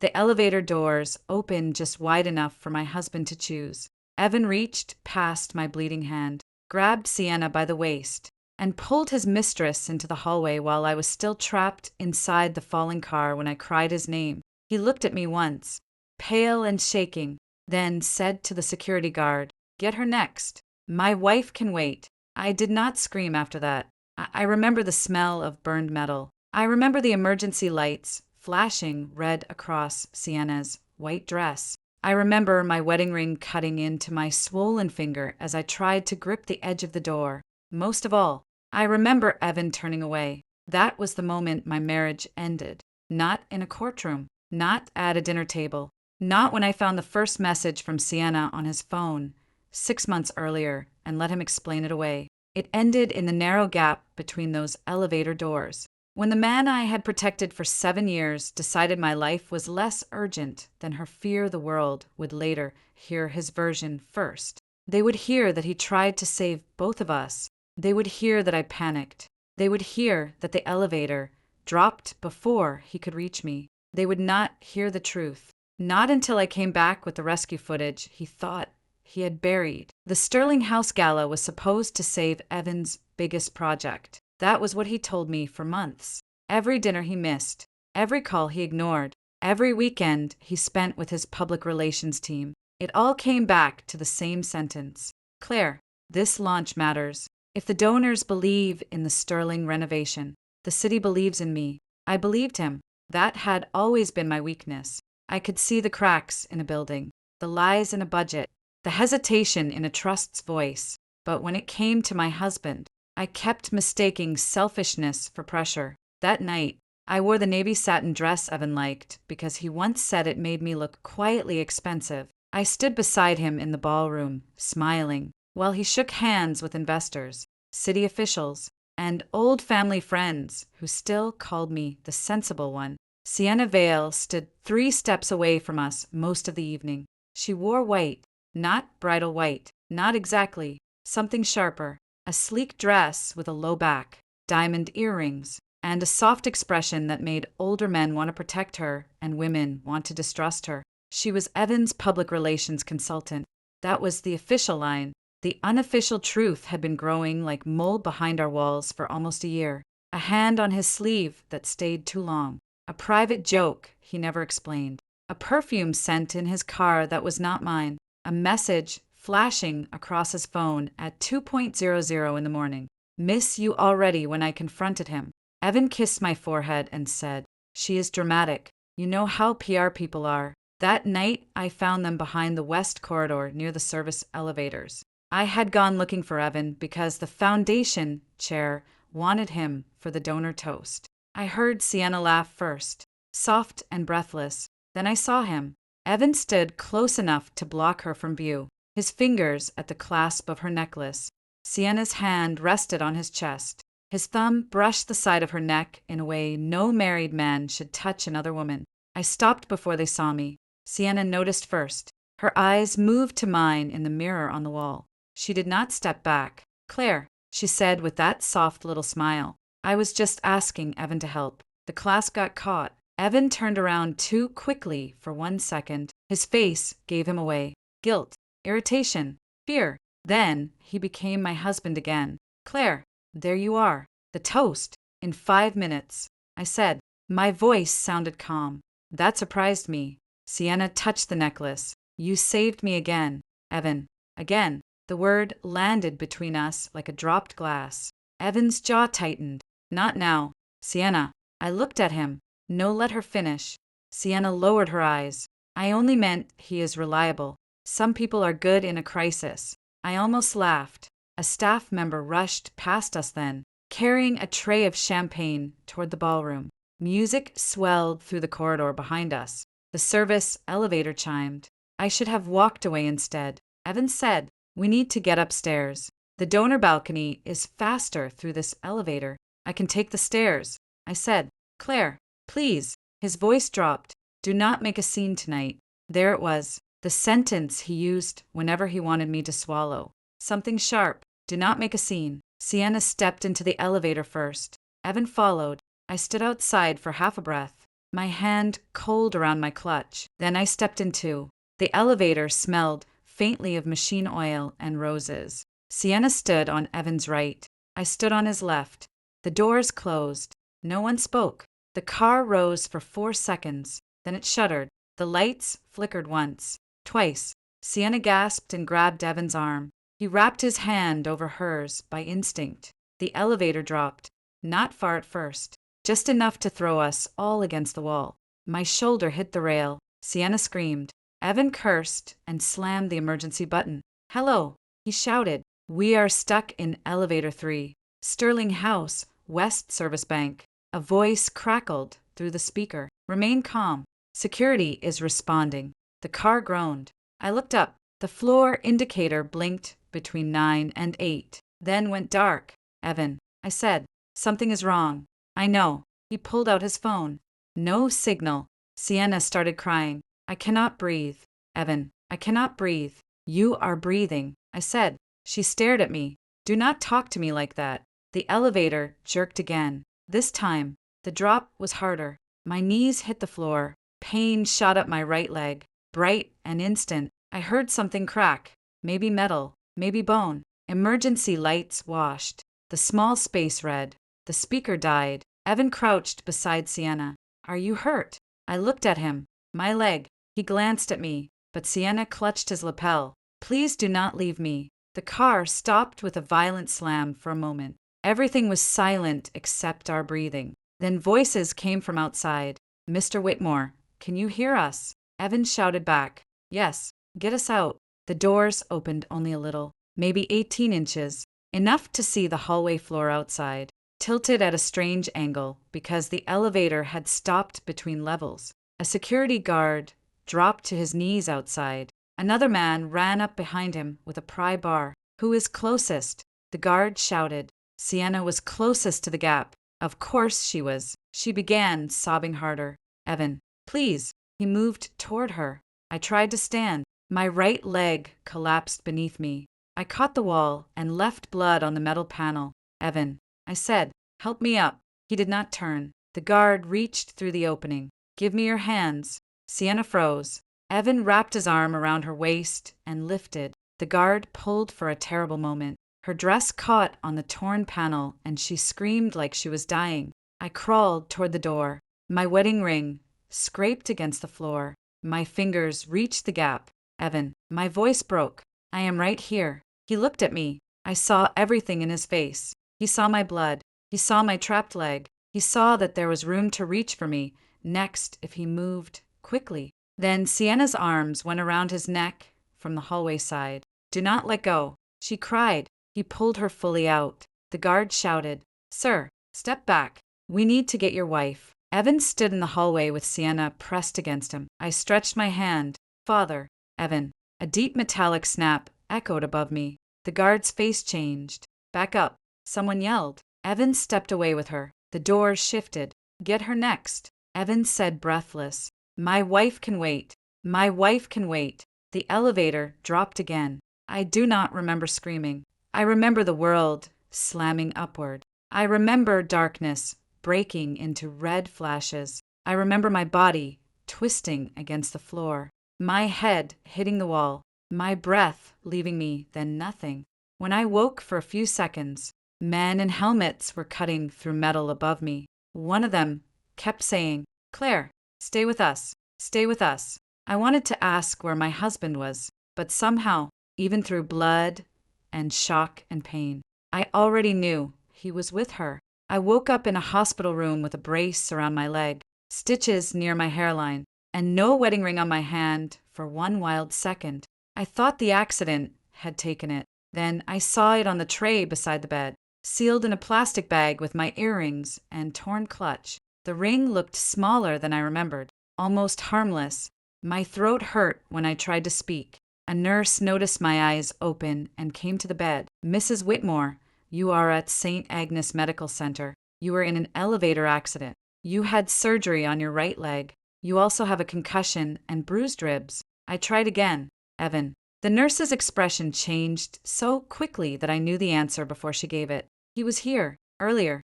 The elevator doors opened just wide enough for my husband to choose. Evan reached past my bleeding hand, grabbed Sienna by the waist, and pulled his mistress into the hallway while I was still trapped inside the falling car when I cried his name. He looked at me once, pale and shaking, then said to the security guard, "Get her next. My wife can wait." I did not scream after that. I remember the smell of burned metal. I remember the emergency lights flashing red across Sienna's white dress. I remember my wedding ring cutting into my swollen finger as I tried to grip the edge of the door. Most of all, I remember Evan turning away. That was the moment my marriage ended. Not in a courtroom, not at a dinner table, not when I found the first message from Sienna on his phone 6 months earlier and let him explain it away. It ended in the narrow gap between those elevator doors. When the man I had protected for 7 years decided my life was less urgent than her fear the world would later hear his version first. They would hear that he tried to save both of us. They would hear that I panicked. They would hear that the elevator dropped before he could reach me. They would not hear the truth. Not until I came back with the rescue footage he thought he had buried. The Sterling House Gala was supposed to save Evan's biggest project. That was what he told me for months. Every dinner he missed, every call he ignored, every weekend he spent with his public relations team. It all came back to the same sentence. "Claire, this launch matters. If the donors believe in the Sterling renovation, the city believes in me." I believed him. That had always been my weakness. I could see the cracks in a building, the lies in a budget, the hesitation in a trust's voice. But when it came to my husband, I kept mistaking selfishness for pressure. That night, I wore the navy satin dress Evan liked because he once said it made me look quietly expensive. I stood beside him in the ballroom, smiling, while he shook hands with investors, city officials, and old family friends who still called me the sensible one. Sienna Vale stood 3 steps away from us most of the evening. She wore white, not bridal white, not exactly, something sharper. A sleek dress with a low back, diamond earrings, and a soft expression that made older men want to protect her and women want to distrust her. She was Evan's public relations consultant. That was the official line. The unofficial truth had been growing like mold behind our walls for almost a year. A hand on his sleeve that stayed too long. A private joke he never explained. A perfume scent in his car that was not mine. A message flashing across his phone at 2:00 in the morning. "Miss you already," when I confronted him. Evan kissed my forehead and said, "She is dramatic. You know how PR people are." That night, I found them behind the west corridor near the service elevators. I had gone looking for Evan because the foundation chair wanted him for the donor toast. I heard Sienna laugh first, soft and breathless. Then I saw him. Evan stood close enough to block her from view, his fingers at the clasp of her necklace. Sienna's hand rested on his chest. His thumb brushed the side of her neck in a way no married man should touch another woman. I stopped before they saw me. Sienna noticed first. Her eyes moved to mine in the mirror on the wall. She did not step back. "Claire," she said with that soft little smile. "I was just asking Evan to help. The class got caught." Evan turned around too quickly for 1 second. His face gave him away. Guilt, irritation, fear. Then he became my husband again. "Claire, there you are. The toast. In 5 minutes." I said. My voice sounded calm. That surprised me. Sienna touched the necklace. "You saved me again, Evan." Again. The word landed between us like a dropped glass. Evan's jaw tightened. "Not now, Sienna." I looked at him. No, let her finish. Sienna lowered her eyes. "I only meant he is reliable. Some people are good in a crisis." I almost laughed. A staff member rushed past us then, carrying a tray of champagne toward the ballroom. Music swelled through the corridor behind us. The service elevator chimed. I should have walked away instead. Evan said, "We need to get upstairs. The donor balcony is faster through this elevator. I can take the stairs." I said, "Claire, please." His voice dropped. "Do not make a scene tonight." There it was, the sentence he used whenever he wanted me to swallow. Something sharp. Do not make a scene. Sienna stepped into the elevator first. Evan followed. I stood outside for half a breath. my hand cold around my clutch. Then I stepped into. The elevator smelled faintly of machine oil and roses. Sienna stood on Evan's right. I stood on his left. The doors closed. No one spoke. The car rose for 4 seconds. Then it shuddered. The lights flickered once, twice. Sienna gasped and grabbed Evan's arm. He wrapped his hand over hers by instinct. The elevator dropped. Not far at first. Just enough to throw us all against the wall. My shoulder hit the rail. Sienna screamed. Evan cursed and slammed the emergency button. Hello, he shouted. We are stuck in elevator 3. Sterling House, West Service Bank. A voice crackled through the speaker. Remain calm. Security is responding. The car groaned. I looked up. The floor indicator blinked between 9 and 8, then went dark. Evan, I said, something is wrong. I know. He pulled out his phone. No signal. Sienna started crying. I cannot breathe. Evan, I cannot breathe. You are breathing, I said. She stared at me. Do not talk to me like that. The elevator jerked again. This time, the drop was harder. My knees hit the floor. Pain shot up my right leg. Bright and instant. I heard something crack. Maybe metal. Maybe bone. Emergency lights washed. The small space red. The speaker died. Evan crouched beside Sienna. Are you hurt? I looked at him. My leg. He glanced at me, but Sienna clutched his lapel. Please do not leave me. The car stopped with a violent slam for a moment. Everything was silent except our breathing. Then voices came from outside. Mr. Whitmore, can you hear us? Evan shouted back. Yes, get us out. The doors opened only a little, maybe 18 inches, enough to see the hallway floor outside, tilted at a strange angle because the elevator had stopped between levels. A security guard dropped to his knees outside. Another man ran up behind him with a pry bar. Who is closest? The guard shouted. Sienna was closest to the gap. Of course she was. She began sobbing harder. Evan, please. He moved toward her. I tried to stand. My right leg collapsed beneath me. I caught the wall and left blood on the metal panel. Evan, I said, help me up. He did not turn. The guard reached through the opening. Give me your hands. Sienna froze. Evan wrapped his arm around her waist and lifted. The guard pulled for a terrible moment. Her dress caught on the torn panel and she screamed like she was dying. I crawled toward the door. My wedding ring scraped against the floor. My fingers reached the gap. Evan, my voice broke. I am right here. He looked at me. I saw everything in his face. He saw my blood. He saw my trapped leg. He saw that there was room to reach for me next if he moved quickly. Then Sienna's arms went around his neck from the hallway side. Do not let go. She cried. He pulled her fully out. The guard shouted, Sir, step back. We need to get your wife. Evan stood in the hallway with Sienna pressed against him. I stretched my hand. Father. Evan. A deep metallic snap echoed above me. The guard's face changed. Back up. Someone yelled. Evan stepped away with her. The doors shifted. Get her next. Evan said breathless. My wife can wait. My wife can wait. The elevator dropped again. I do not remember screaming. I remember the world slamming upward. I remember darkness breaking into red flashes. I remember my body twisting against the floor, my head hitting the wall, my breath leaving me, then nothing. When I woke for a few seconds, men in helmets were cutting through metal above me. One of them kept saying, Claire, stay with us. Stay with us. I wanted to ask where my husband was, but somehow, even through blood and shock and pain, I already knew he was with her. I woke up in a hospital room with a brace around my leg, stitches near my hairline, and no wedding ring on my hand for one wild second. I thought the accident had taken it. Then I saw it on the tray beside the bed, sealed in a plastic bag with my earrings and torn clutch. The ring looked smaller than I remembered, almost harmless. My throat hurt when I tried to speak. A nurse noticed my eyes open and came to the bed. Mrs. Whitmore, you are at St. Agnes Medical Center. You were in an elevator accident. You had surgery on your right leg. You also have a concussion and bruised ribs. I tried again. Evan. The nurse's expression changed so quickly that I knew the answer before she gave it. He was here. Earlier.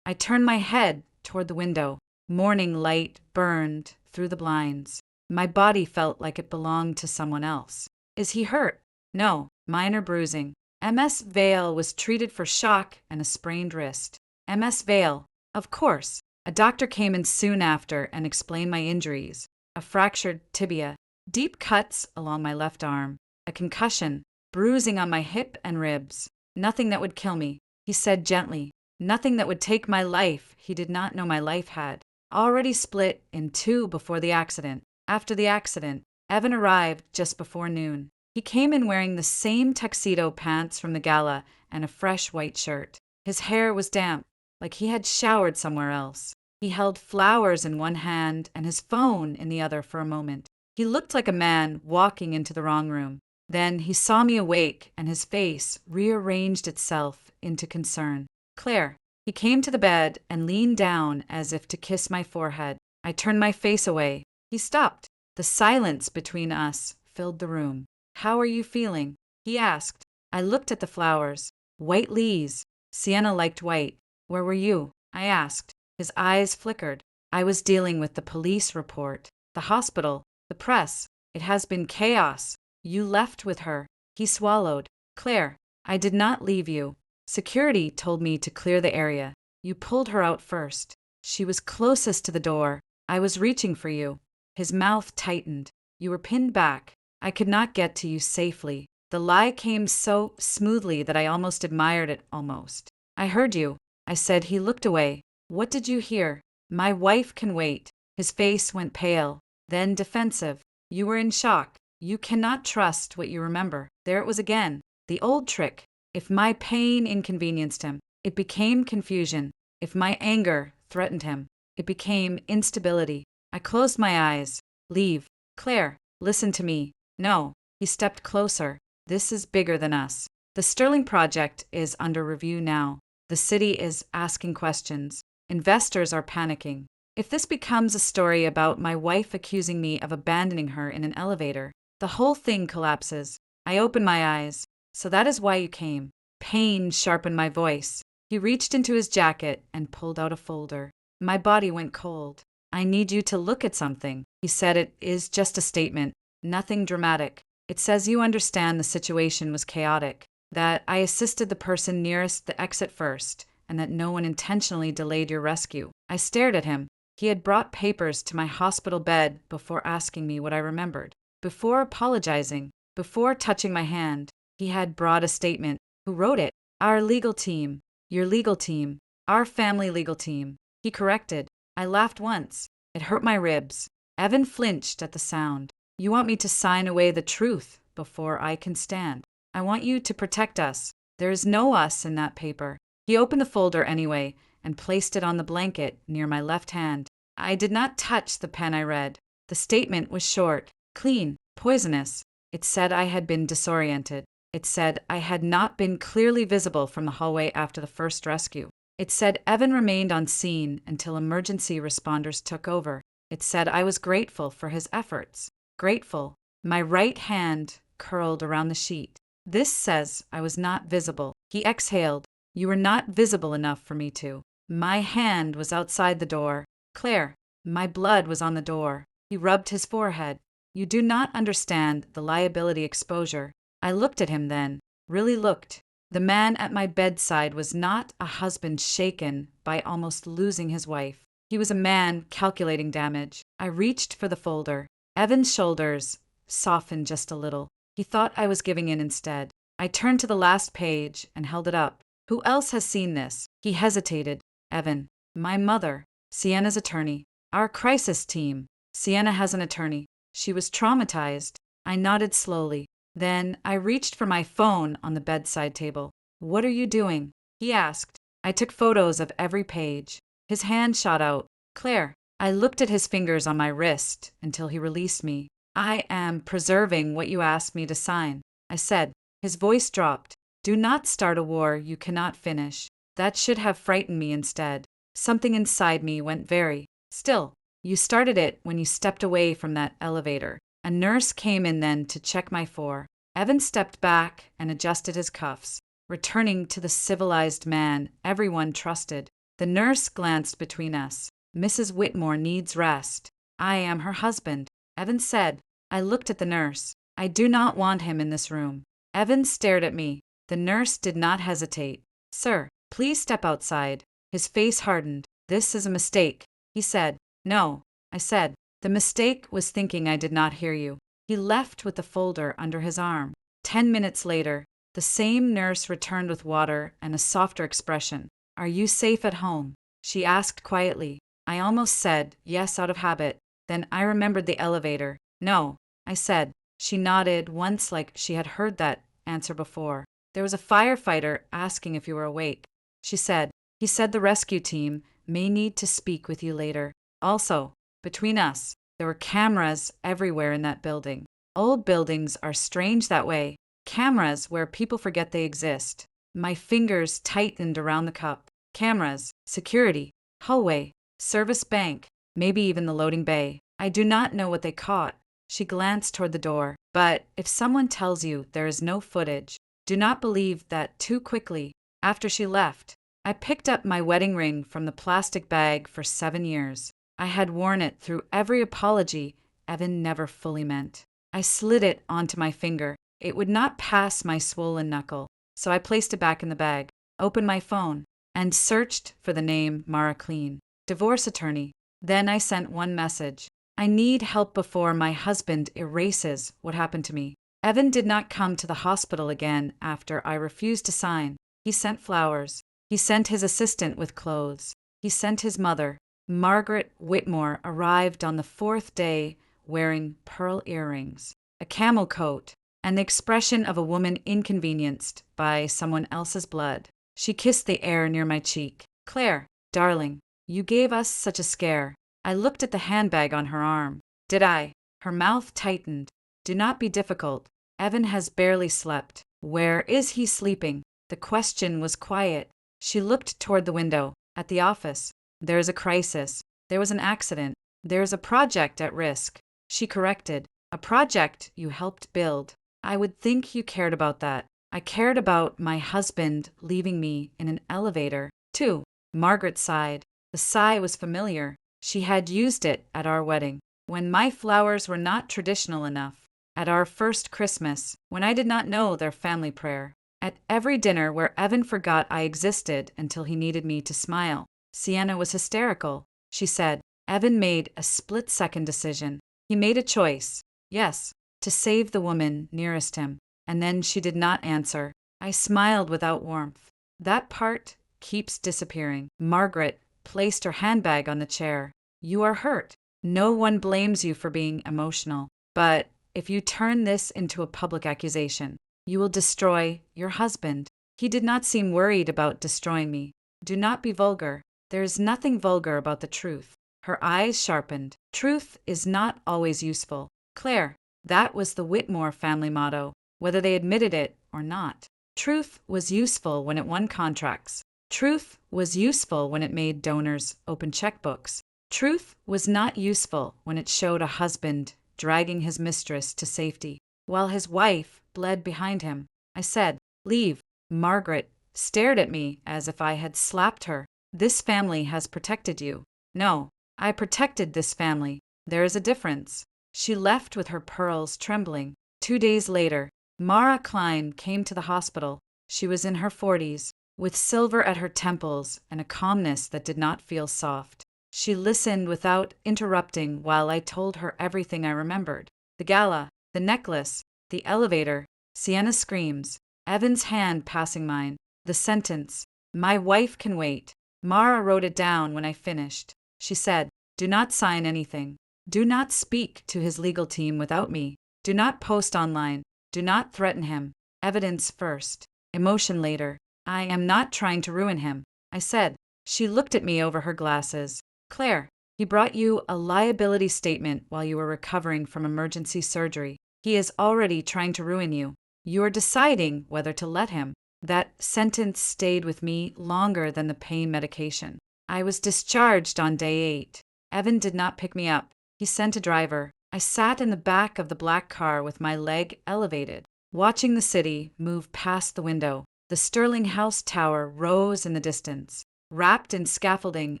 I turned my head toward the window. Morning light burned through the blinds. My body felt like it belonged to someone else. Is he hurt? No, minor bruising. MS Vale was treated for shock and a sprained wrist. MS Vale, of course. A doctor came in soon after and explained my injuries. A fractured tibia, deep cuts along my left arm, a concussion, bruising on my hip and ribs. Nothing that would kill me, he said gently. Nothing that would take my life he did not know my life had. Already split in two before the accident. After the accident, Evan arrived just before noon. He came in wearing the same tuxedo pants from the gala and a fresh white shirt. His hair was damp, like he had showered somewhere else. He held flowers in one hand and his phone in the other for a moment. He looked like a man walking into the wrong room. Then he saw me awake and his face rearranged itself into concern. Claire. He came to the bed and leaned down as if to kiss my forehead. I turned my face away. He stopped. The silence between us filled the room. How are you feeling? He asked. I looked at the flowers. White leaves. Sienna liked white. Where were you? I asked. His eyes flickered. I was dealing with the police report, the hospital, the press. It has been chaos. You left with her. He swallowed. Claire, I did not leave you. Security told me to clear the area. You pulled her out first. She was closest to the door. I was reaching for you. His mouth tightened. You were pinned back. I could not get to you safely. The lie came so smoothly that I almost admired it almost. I heard you. I said. He looked away. What did you hear? My wife can wait. His face went pale, then defensive. You were in shock. You cannot trust what you remember. There it was again. The old trick. If my pain inconvenienced him, it became confusion. If my anger threatened him, it became instability. I closed my eyes. Leave. Claire, listen to me. No. He stepped closer. This is bigger than us. The Sterling project is under review now. The city is asking questions. Investors are panicking. If this becomes a story about my wife accusing me of abandoning her in an elevator, the whole thing collapses. I opened my eyes. So that is why you came. Pain sharpened my voice. He reached into his jacket and pulled out a folder. My body went cold. I need you to look at something. He said. It is just a statement. Nothing dramatic. It says you understand the situation was chaotic, that I assisted the person nearest the exit first, and that no one intentionally delayed your rescue. I stared at him. He had brought papers to my hospital bed before asking me what I remembered. Before apologizing. Before touching my hand. He had brought a statement. Who wrote it? Our legal team. Your legal team. Our family legal team. He corrected. I laughed once. It hurt my ribs. Evan flinched at the sound. You want me to sign away the truth before I can stand. I want you to protect us. There is no us in that paper. He opened the folder anyway and placed it on the blanket near my left hand. I did not touch the pen I read. The statement was short, clean, poisonous. It said I had been disoriented. It said I had not been clearly visible from the hallway after the first rescue. It said Evan remained on scene until emergency responders took over. It said I was grateful for his efforts. Grateful. My right hand curled around the sheet. This says I was not visible. He exhaled. You were not visible enough for me to. My hand was outside the door. Claire, my blood was on the door. He rubbed his forehead. You do not understand the liability exposure. I looked at him then, really looked. The man at my bedside was not a husband shaken by almost losing his wife. He was a man calculating damage. I reached for the folder. Evan's shoulders softened just a little. He thought I was giving in instead. I turned to the last page and held it up. Who else has seen this? He hesitated. Evan. My mother. Sienna's attorney. Our crisis team. Sienna has an attorney. She was traumatized. I nodded slowly. Then I reached for my phone on the bedside table. What are you doing? He asked. I took photos of every page. His hand shot out. Claire. I looked at his fingers on my wrist until he released me. I am preserving what you asked me to sign, I said. His voice dropped. Do not start a war you cannot finish. That should have frightened me instead. Something inside me went very still. You started it when you stepped away from that elevator. A nurse came in then to check my four. Evan stepped back and adjusted his cuffs, returning to the civilized man everyone trusted. The nurse glanced between us. Mrs. Whitmore needs rest. I am her husband, Evan said. I looked at the nurse. I do not want him in this room. Evan stared at me. The nurse did not hesitate. Sir, please step outside. His face hardened. This is a mistake, he said. No, I said. The mistake was thinking I did not hear you. He left with the folder under his arm. 10 minutes later, the same nurse returned with water and a softer expression. Are you safe at home? She asked quietly. I almost said yes out of habit. Then I remembered the elevator. No, I said. She nodded once like she had heard that answer before. There was a firefighter asking if you were awake. She said, he said the rescue team may need to speak with you later. Also, between us, there were cameras everywhere in that building. Old buildings are strange that way. Cameras where people forget they exist. My fingers tightened around the cup. Cameras, security, hallway, service bank, maybe even the loading bay. I do not know what they caught. She glanced toward the door. But if someone tells you there is no footage, do not believe that too quickly. After she left, I picked up my wedding ring from the plastic bag for 7 years. I had worn it through every apology Evan never fully meant. I slid it onto my finger. It would not pass my swollen knuckle, so I placed it back in the bag, opened my phone, and searched for the name Mara Clean, divorce attorney. Then I sent one message. I need help before my husband erases what happened to me. Evan did not come to the hospital again after I refused to sign. He sent flowers. He sent his assistant with clothes. He sent his mother. Margaret Whitmore arrived on the 4th day wearing pearl earrings, a camel coat, and the expression of a woman inconvenienced by someone else's blood. She kissed the air near my cheek. Claire, darling, you gave us such a scare. I looked at the handbag on her arm. Did I? Her mouth tightened. Do not be difficult. Evan has barely slept. Where is he sleeping? The question was quiet. She looked toward the window. At the office. There is a crisis. There was an accident. There is a project at risk. She corrected. A project you helped build. I would think you cared about that. I cared about my husband leaving me in an elevator, too. Margaret sighed. The sigh was familiar. She had used it at our wedding, when my flowers were not traditional enough, at our first Christmas, when I did not know their family prayer, at every dinner where Evan forgot I existed until he needed me to smile. Sienna was hysterical. She said, Evan made a split-second decision. He made a choice, yes, to save the woman nearest him. And then she did not answer. I smiled without warmth. That part keeps disappearing. Margaret placed her handbag on the chair. You are hurt. No one blames you for being emotional. But if you turn this into a public accusation, you will destroy your husband. He did not seem worried about destroying me. Do not be vulgar. There is nothing vulgar about the truth. Her eyes sharpened. Truth is not always useful. Claire, that was the Whitmore family motto, whether they admitted it or not. Truth was useful when it won contracts. Truth was useful when it made donors open checkbooks. Truth was not useful when it showed a husband dragging his mistress to safety, while his wife bled behind him. I said, leave. Margaret stared at me as if I had slapped her. This family has protected you. No, I protected this family. There is a difference. She left with her pearls trembling. 2 days later, Mara Klein came to the hospital. She was in her 40s, with silver at her temples and a calmness that did not feel soft. She listened without interrupting while I told her everything I remembered. The gala, the necklace, the elevator, Sienna's screams, Evan's hand passing mine, the sentence, my wife can wait. Mara wrote it down when I finished. She said, do not sign anything. Do not speak to his legal team without me. Do not post online. Do not threaten him. Evidence first. Emotion later. I am not trying to ruin him, I said. She looked at me over her glasses. Claire, he brought you a liability statement while you were recovering from emergency surgery. He is already trying to ruin you. You are deciding whether to let him. That sentence stayed with me longer than the pain medication. I was discharged on day 8. Evan did not pick me up. He sent a driver. I sat in the back of the black car with my leg elevated, watching the city move past the window. The Sterling House tower rose in the distance. wrapped in scaffolding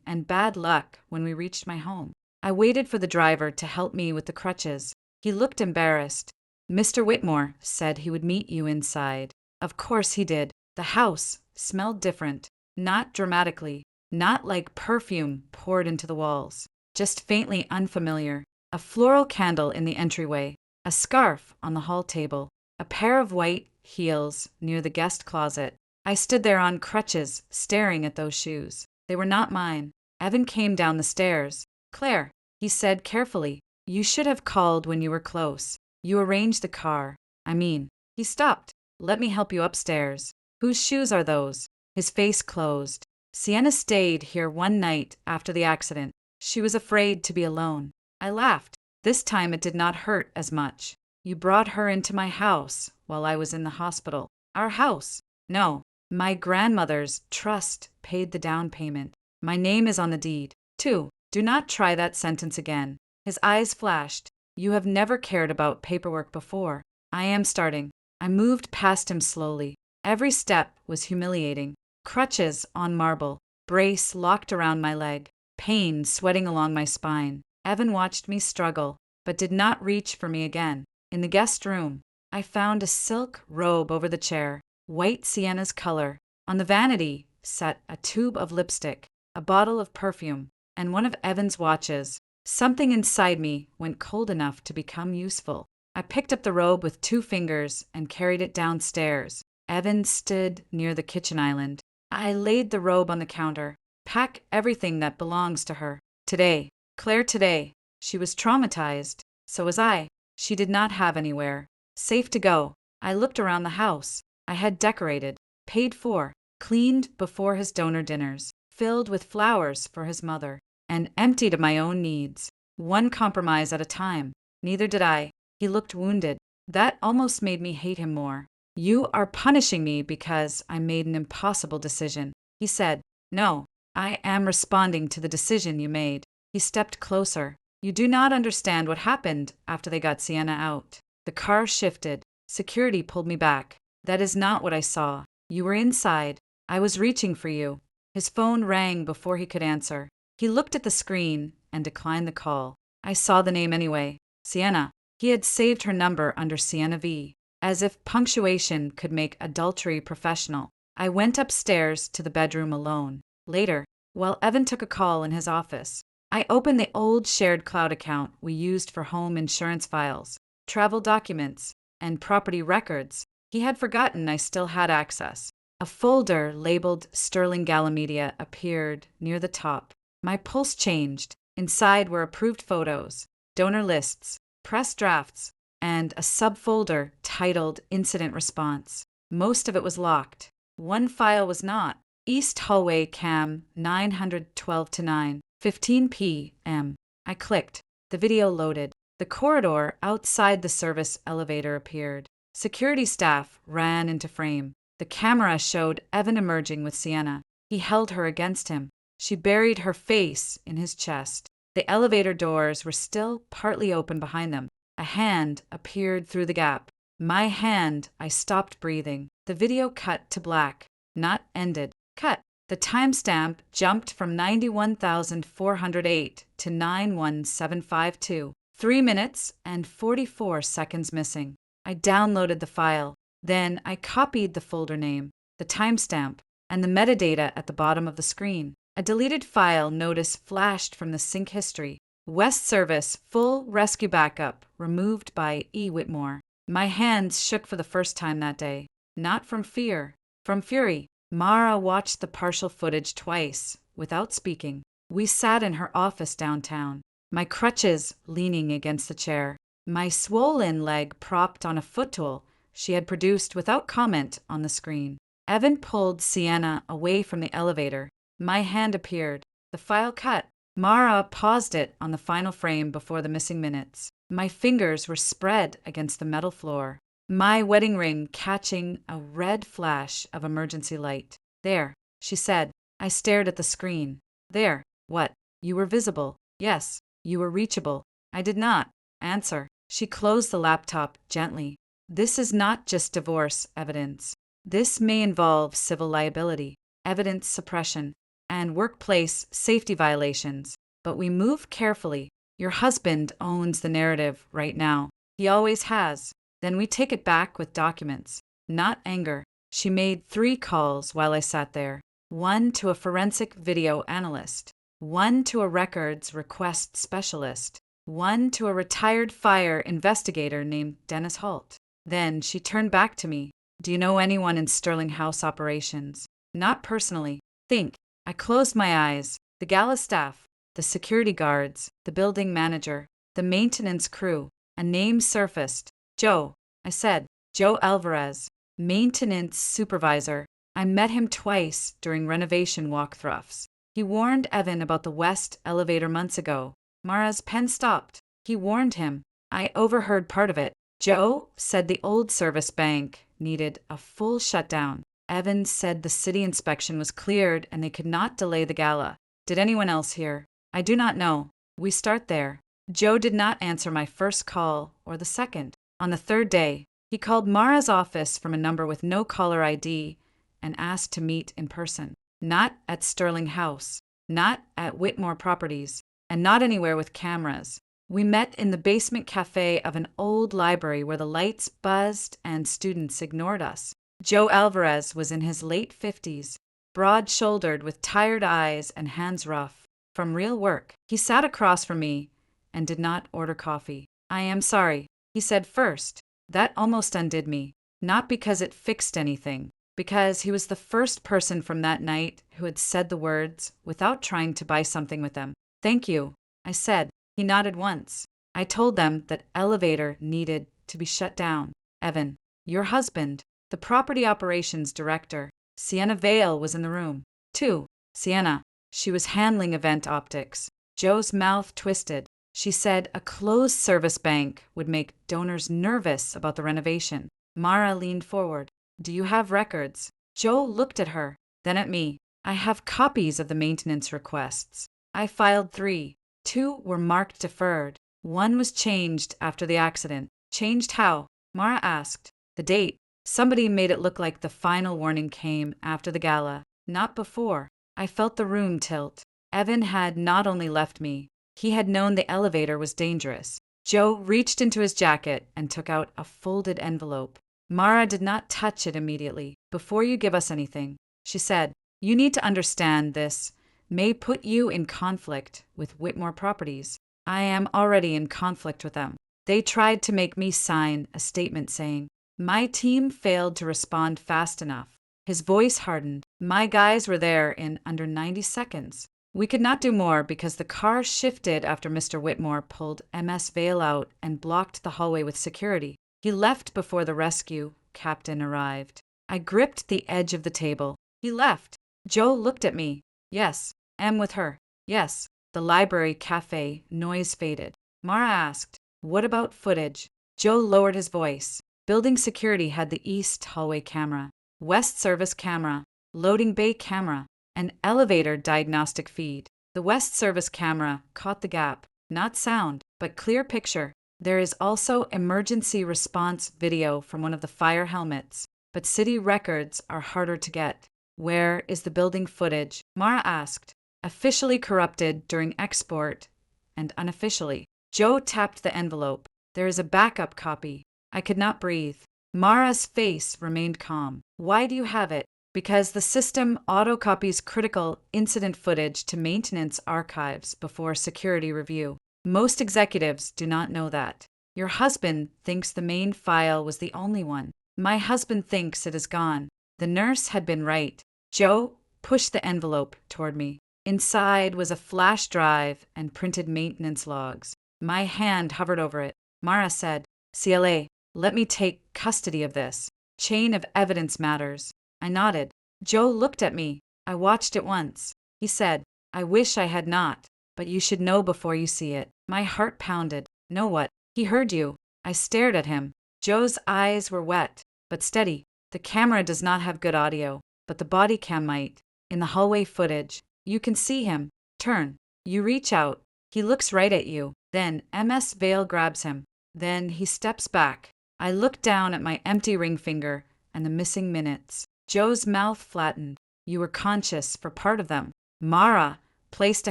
and bad luck when we reached my home. I waited for the driver to help me with the crutches. He looked embarrassed. Mr. Whitmore said he would meet you inside. Of course he did. The house smelled different, not dramatically, not like perfume poured into the walls, just faintly unfamiliar. A floral candle in the entryway, a scarf on the hall table, a pair of white heels near the guest closet. I stood there on crutches, staring at those shoes. They were not mine. Evan came down the stairs. "Claire," he said carefully, "you should have called when you were close. You arranged the car. He stopped. "Let me help you upstairs." "Whose shoes are those?" His face closed. "Sienna stayed here one night after the accident. She was afraid to be alone." I laughed. This time it did not hurt as much. "You brought her into my house while I was in the hospital." "Our house?" "No. My grandmother's trust paid the down payment. My name is on the deed, too." "Do not try that sentence again." His eyes flashed. "You have never cared about paperwork before." "I am starting." I moved past him slowly. Every step was humiliating. Crutches on marble, brace locked around my leg, pain sweating along my spine. Evan watched me struggle, but did not reach for me again. In the guest room, I found a silk robe over the chair, white sienna's color. On the vanity sat a tube of lipstick, a bottle of perfume, and one of Evan's watches. Something inside me went cold enough to become useful. I picked up the robe with 2 fingers and carried it downstairs. Evan stood near the kitchen island. I laid the robe on the counter. "Pack everything that belongs to her. Today. Claire today." She was traumatized. So was I. She did not have anywhere. Safe to go. I looked around the house. I had decorated, paid for, cleaned before his donor dinners, filled with flowers for his mother, and emptied of my own needs. One compromise at a time. Neither did I. He looked wounded. That almost made me hate him more. "You are punishing me because I made an impossible decision," he said. "No, I am responding to the decision you made." He stepped closer. "You do not understand what happened after they got Sienna out. The car shifted. Security pulled me back. That is not what I saw. You were inside. I was reaching for you." His phone rang before he could answer. He looked at the screen and declined the call. I saw the name anyway. Sienna. He had saved her number under Sienna V. As if punctuation could make adultery professional. I went upstairs to the bedroom alone. Later, while Evan took a call in his office, I opened the old shared cloud account we used for home insurance files, travel documents, and property records. He had forgotten I still had access. A folder labeled Sterling Gala Media appeared near the top. My pulse changed. Inside were approved photos, donor lists, press drafts, and a subfolder titled Incident Response. Most of it was locked. One file was not. East Hallway Cam 912-9, 15 p.m. I clicked. The video loaded. The corridor outside the service elevator appeared. Security staff ran into frame. The camera showed Evan emerging with Sienna. He held her against him. She buried her face in his chest. The elevator doors were still partly open behind them. A hand appeared through the gap. My hand. I stopped breathing. The video cut to black. Not ended. Cut. The timestamp jumped from 91,408 to 91752. 3 minutes and 44 seconds missing. I downloaded the file. Then I copied the folder name, the timestamp, and the metadata at the bottom of the screen. A deleted file notice flashed from the sync history. West Service full rescue backup removed by E. Whitmore. My hands shook for the first time that day. Not from fear, from fury. Mara watched the partial footage twice, without speaking. We sat in her office downtown, my crutches leaning against the chair, my swollen leg propped on a footstool she had produced without comment on the screen. Evan pulled Sienna away from the elevator. My hand appeared. The file cut. Mara paused it on the final frame before the missing minutes. My fingers were spread against the metal floor, my wedding ring catching a red flash of emergency light. "There," she said. I stared at the screen. "There, what? You were visible. Yes, you were reachable." I did not answer. She closed the laptop gently. "This is not just divorce evidence. This may involve civil liability, evidence suppression, and workplace safety violations. But we move carefully. Your husband owns the narrative right now. He always has. Then we take it back with documents, not anger. She made 3 calls while I sat there. 1 to a forensic video analyst, 1 to a records request specialist, 1 to a retired fire investigator named Dennis Holt. Then she turned back to me. Do you know anyone in Sterling House operations? Not personally. Think. I closed my eyes. The gala staff, the security guards, the building manager, the maintenance crew. A name surfaced. Joe. I said. Joe Alvarez, maintenance supervisor. I met him twice during renovation walkthroughs. He warned Evan about the west elevator months ago. Mara's pen stopped. He warned him. I overheard part of it. Joe said the old service bank needed a full shutdown. Evan said the city inspection was cleared and they could not delay the gala. Did anyone else hear? I do not know. We start there. Joe did not answer my first call or the second. On the 3rd day, he called Mara's office from a number with no caller ID and asked to meet in person. Not at Sterling House, not at Whitmore Properties, and not anywhere with cameras. We met in the basement cafe of an old library where the lights buzzed and students ignored us. Joe Alvarez was in his late 50s, broad-shouldered with tired eyes and hands rough from real work. He sat across from me and did not order coffee. I am sorry, he said first. That almost undid me, not because it fixed anything, because he was the first person from that night who had said the words without trying to buy something with them. Thank you, I said. He nodded once. I told them that elevator needed to be shut down. Evan, your husband, the property operations director, Sienna Vale, was in the room. 2. Sienna. She was handling event optics. Joe's mouth twisted. She said a closed service bank would make donors nervous about the renovation. Mara leaned forward. Do you have records? Joe looked at her, then at me. I have copies of the maintenance requests. I filed 3. 2 were marked deferred. 1 was changed after the accident. Changed how? Mara asked. The date. Somebody made it look like the final warning came after the gala, not before. I felt the room tilt. Evan had not only left me, he had known the elevator was dangerous. Joe reached into his jacket and took out a folded envelope. Mara did not touch it immediately. Before you give us anything, she said, you need to understand this may put you in conflict with Whitmore Properties. I am already in conflict with them. They tried to make me sign a statement saying, my team failed to respond fast enough. His voice hardened. My guys were there in under 90 seconds. We could not do more because the car shifted after Mr. Whitmore pulled MS Vale out and blocked the hallway with security. He left before the rescue captain arrived. I gripped the edge of the table. He left. Joe looked at me. Yes, am with her. Yes. The library cafe noise faded. Mara asked, what about footage? Joe lowered his voice. Building security had the east hallway camera, west service camera, loading bay camera, an elevator diagnostic feed. The west service camera caught the gap, not sound, but clear picture. There is also emergency response video from one of the fire helmets, but city records are harder to get. Where is the building footage? Mara asked. Officially corrupted during export and unofficially. Joe tapped the envelope. There is a backup copy. I could not breathe. Mara's face remained calm. Why do you have it? Because the system autocopies critical incident footage to maintenance archives before security review. Most executives do not know that. Your husband thinks the main file was the only one. My husband thinks it is gone. The nurse had been right. Joe pushed the envelope toward me. Inside was a flash drive and printed maintenance logs. My hand hovered over it. Mara said, CLA, let me take custody of this. Chain of evidence matters. I nodded. Joe looked at me. I watched it once. He said, I wish I had not, but you should know before you see it. My heart pounded. Know what? He heard you. I stared at him. Joe's eyes were wet, but steady. The camera does not have good audio, but the body cam might. In the hallway footage, you can see him. Turn. You reach out. He looks right at you. Then MS Vale grabs him. Then he steps back. I look down at my empty ring finger and the missing minutes. Joe's mouth flattened. You were conscious for part of them. Mara placed a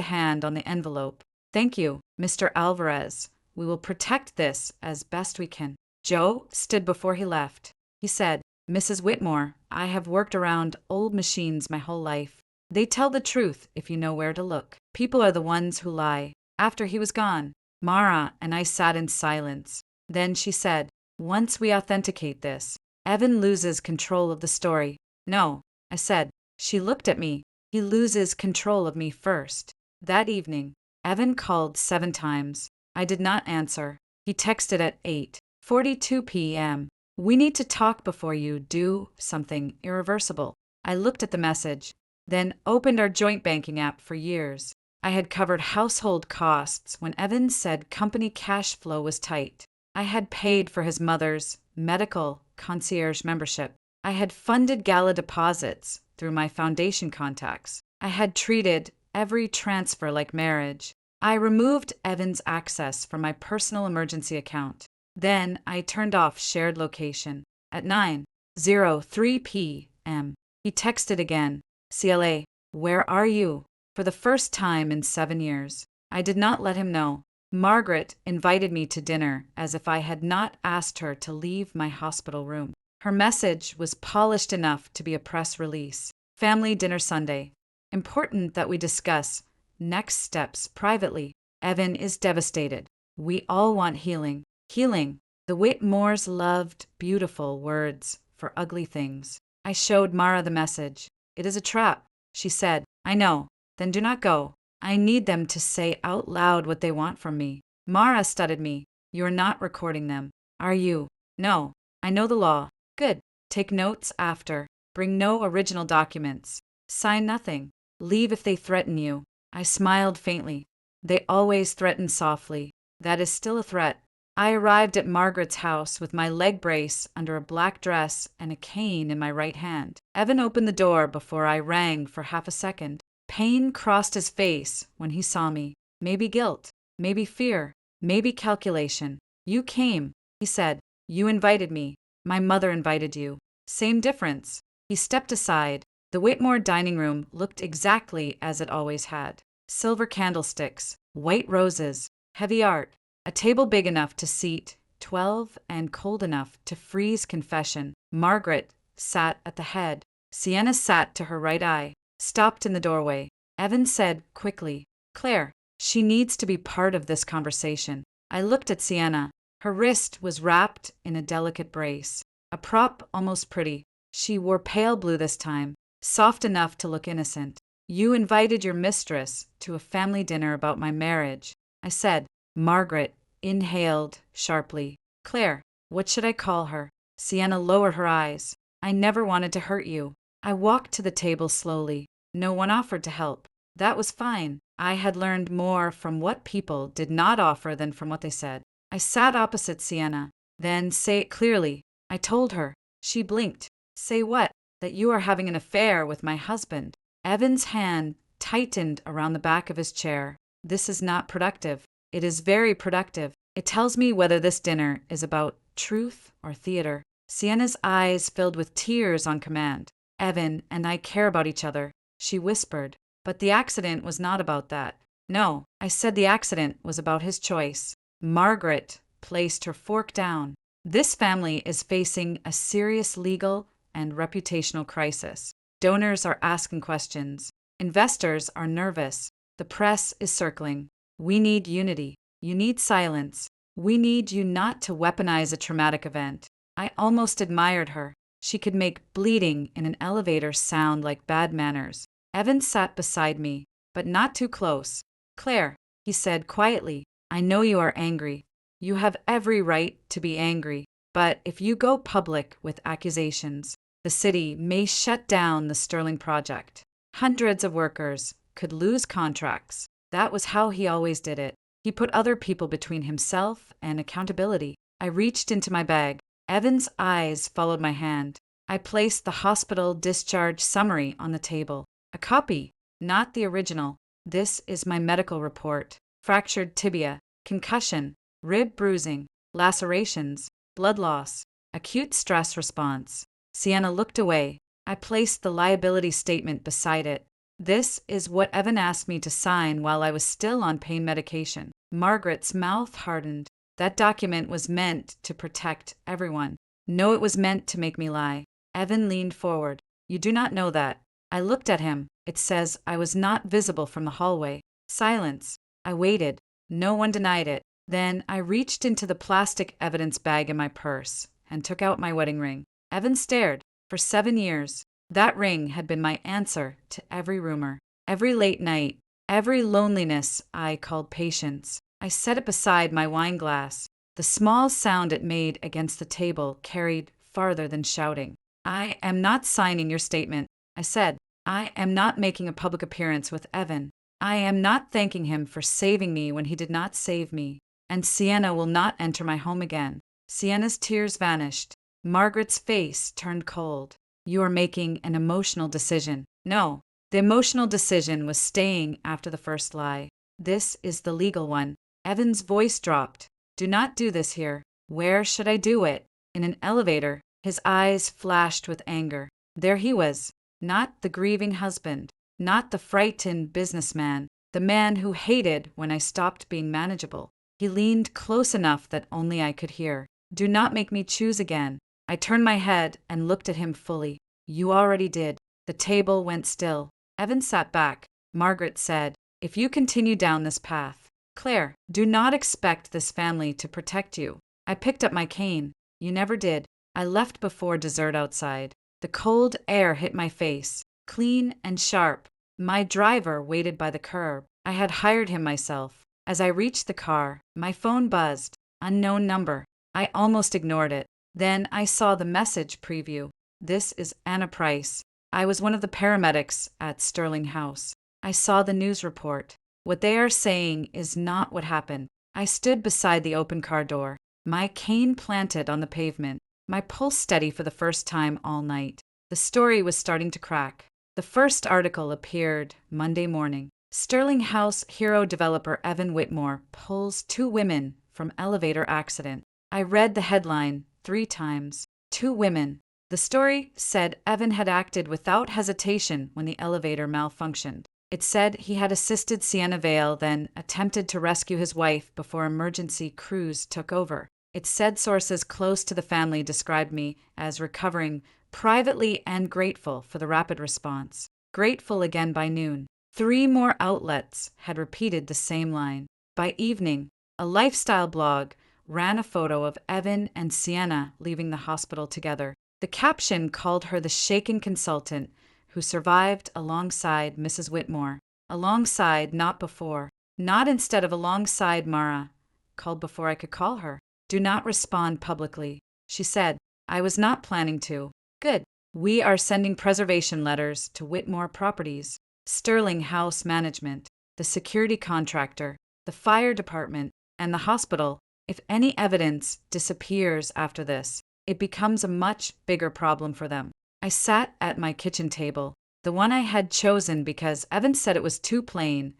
hand on the envelope. Thank you, Mr. Alvarez. We will protect this as best we can. Joe stood before he left. He said, Mrs. Whitmore, I have worked around old machines my whole life. They tell the truth if you know where to look. People are the ones who lie. After he was gone, Mara and I sat in silence. Then she said, once we authenticate this, Evan loses control of the story. No, I said. She looked at me. He loses control of me first. That evening, Evan called 7 times. I did not answer. He texted at 8:42 p.m. We need to talk before you do something irreversible. I looked at the message, then opened our joint banking app for years. I had covered household costs when Evan said company cash flow was tight. I had paid for his mother's medical concierge membership. I had funded gala deposits through my foundation contacts. I had treated every transfer like marriage. I removed Evan's access from my personal emergency account. Then I turned off shared location. At 9:03 p.m., he texted again. CLA, where are you? For the first time in 7 years. I did not let him know. Margaret invited me to dinner as if I had not asked her to leave my hospital room. Her message was polished enough to be a press release. Family dinner Sunday. Important that we discuss next steps privately. Evan is devastated. We all want healing. Healing. The Whitmores loved beautiful words for ugly things. I showed Mara the message. It is a trap, she said. I know. Then do not go. I need them to say out loud what they want from me. Mara studied me. You are not recording them, are you? No. I know the law. Good. Take notes after. Bring no original documents. Sign nothing. Leave if they threaten you. I smiled faintly. They always threaten softly. That is still a threat. I arrived at Margaret's house with my leg brace under a black dress and a cane in my right hand. Evan opened the door before I rang for half a second. Pain crossed his face when he saw me. Maybe guilt, maybe fear, maybe calculation. You came, he said. You invited me. My mother invited you. Same difference. He stepped aside. The Whitmore dining room looked exactly as it always had. Silver candlesticks, white roses, heavy art, a table big enough to seat 12 and cold enough to freeze confession. Margaret sat at the head. Sienna sat to her right eye, stopped in the doorway. Evan said quickly, Claire, she needs to be part of this conversation. I looked at Sienna. Her wrist was wrapped in a delicate brace, a prop almost pretty. She wore pale blue this time, soft enough to look innocent. You invited your mistress to a family dinner about my marriage, I said. Margaret inhaled sharply. Claire, what should I call her? Sienna lowered her eyes. I never wanted to hurt you. I walked to the table slowly. No one offered to help. That was fine. I had learned more from what people did not offer than from what they said. I sat opposite Sienna. Then say it clearly. I told her. She blinked. Say what? That you are having an affair with my husband. Evan's hand tightened around the back of his chair. This is not productive. It is very productive. It tells me whether this dinner is about truth or theater. Sienna's eyes filled with tears on command. Evan and I care about each other, she whispered. But the accident was not about that. No, I said the accident was about his choice. Margaret placed her fork down. This family is facing a serious legal and reputational crisis. Donors are asking questions. Investors are nervous. The press is circling. We need unity. You need silence. We need you not to weaponize a traumatic event. I almost admired her. She could make bleeding in an elevator sound like bad manners. Evan sat beside me, but not too close. Claire, he said quietly, I know you are angry. You have every right to be angry. But if you go public with accusations, the city may shut down the Sterling project. Hundreds of workers could lose contracts. That was how he always did it. He put other people between himself and accountability. I reached into my bag. Evan's eyes followed my hand. I placed the hospital discharge summary on the table. A copy, not the original. This is my medical report. Fractured tibia, concussion, rib bruising, lacerations, blood loss, acute stress response. Sienna looked away. I placed the liability statement beside it. This is what Evan asked me to sign while I was still on pain medication. Margaret's mouth hardened. That document was meant to protect everyone. No, it was meant to make me lie. Evan leaned forward. You do not know that. I looked at him. It says I was not visible from the hallway. Silence. I waited. No one denied it. Then I reached into the plastic evidence bag in my purse and took out my wedding ring. Evan stared. For 7 years, that ring had been my answer to every rumor, every late night, every loneliness I called patience. I set it beside my wine glass. The small sound it made against the table carried farther than shouting. I am not signing your statement, I said. I am not making a public appearance with Evan. I am not thanking him for saving me when he did not save me. And Sienna will not enter my home again. Sienna's tears vanished. Margaret's face turned cold. You are making an emotional decision. No, the emotional decision was staying after the first lie. This is the legal one. Evan's voice dropped. Do not do this here. Where should I do it? In an elevator. His eyes flashed with anger. There he was. Not the grieving husband. Not the frightened businessman. The man who hated when I stopped being manageable. He leaned close enough that only I could hear. Do not make me choose again. I turned my head and looked at him fully. You already did. The table went still. Evan sat back. Margaret said, if you continue down this path, Claire, do not expect this family to protect you. I picked up my cane. You never did. I left before dessert outside. The cold air hit my face, clean and sharp. My driver waited by the curb. I had hired him myself. As I reached the car, my phone buzzed. Unknown number. I almost ignored it. Then I saw the message preview. This is Anna Price. I was one of the paramedics at Sterling House. I saw the news report. What they are saying is not what happened. I stood beside the open car door, my cane planted on the pavement, my pulse steady for the first time all night. The story was starting to crack. The first article appeared Monday morning. Sterling House hero developer Evan Whitmore pulls 2 women from elevator accident. I read the headline 3 times. 2 women. The story said Evan had acted without hesitation when the elevator malfunctioned. It said he had assisted Sienna Vale, then attempted to rescue his wife before emergency crews took over. It said sources close to the family described me as recovering privately and grateful for the rapid response. Grateful again by noon. 3 more outlets had repeated the same line. By evening, a lifestyle blog ran a photo of Evan and Sienna leaving the hospital together. The caption called her the shaken consultant who survived alongside Mrs. Whitmore. Alongside, not before. Not instead of alongside Mara. Called before I could call her. Do not respond publicly. She said, I was not planning to. Good. We are sending preservation letters to Whitmore Properties, Sterling House Management, the security contractor, the fire department, and the hospital. If any evidence disappears after this, it becomes a much bigger problem for them. I sat at my kitchen table, the one I had chosen because Evan said it was too plain,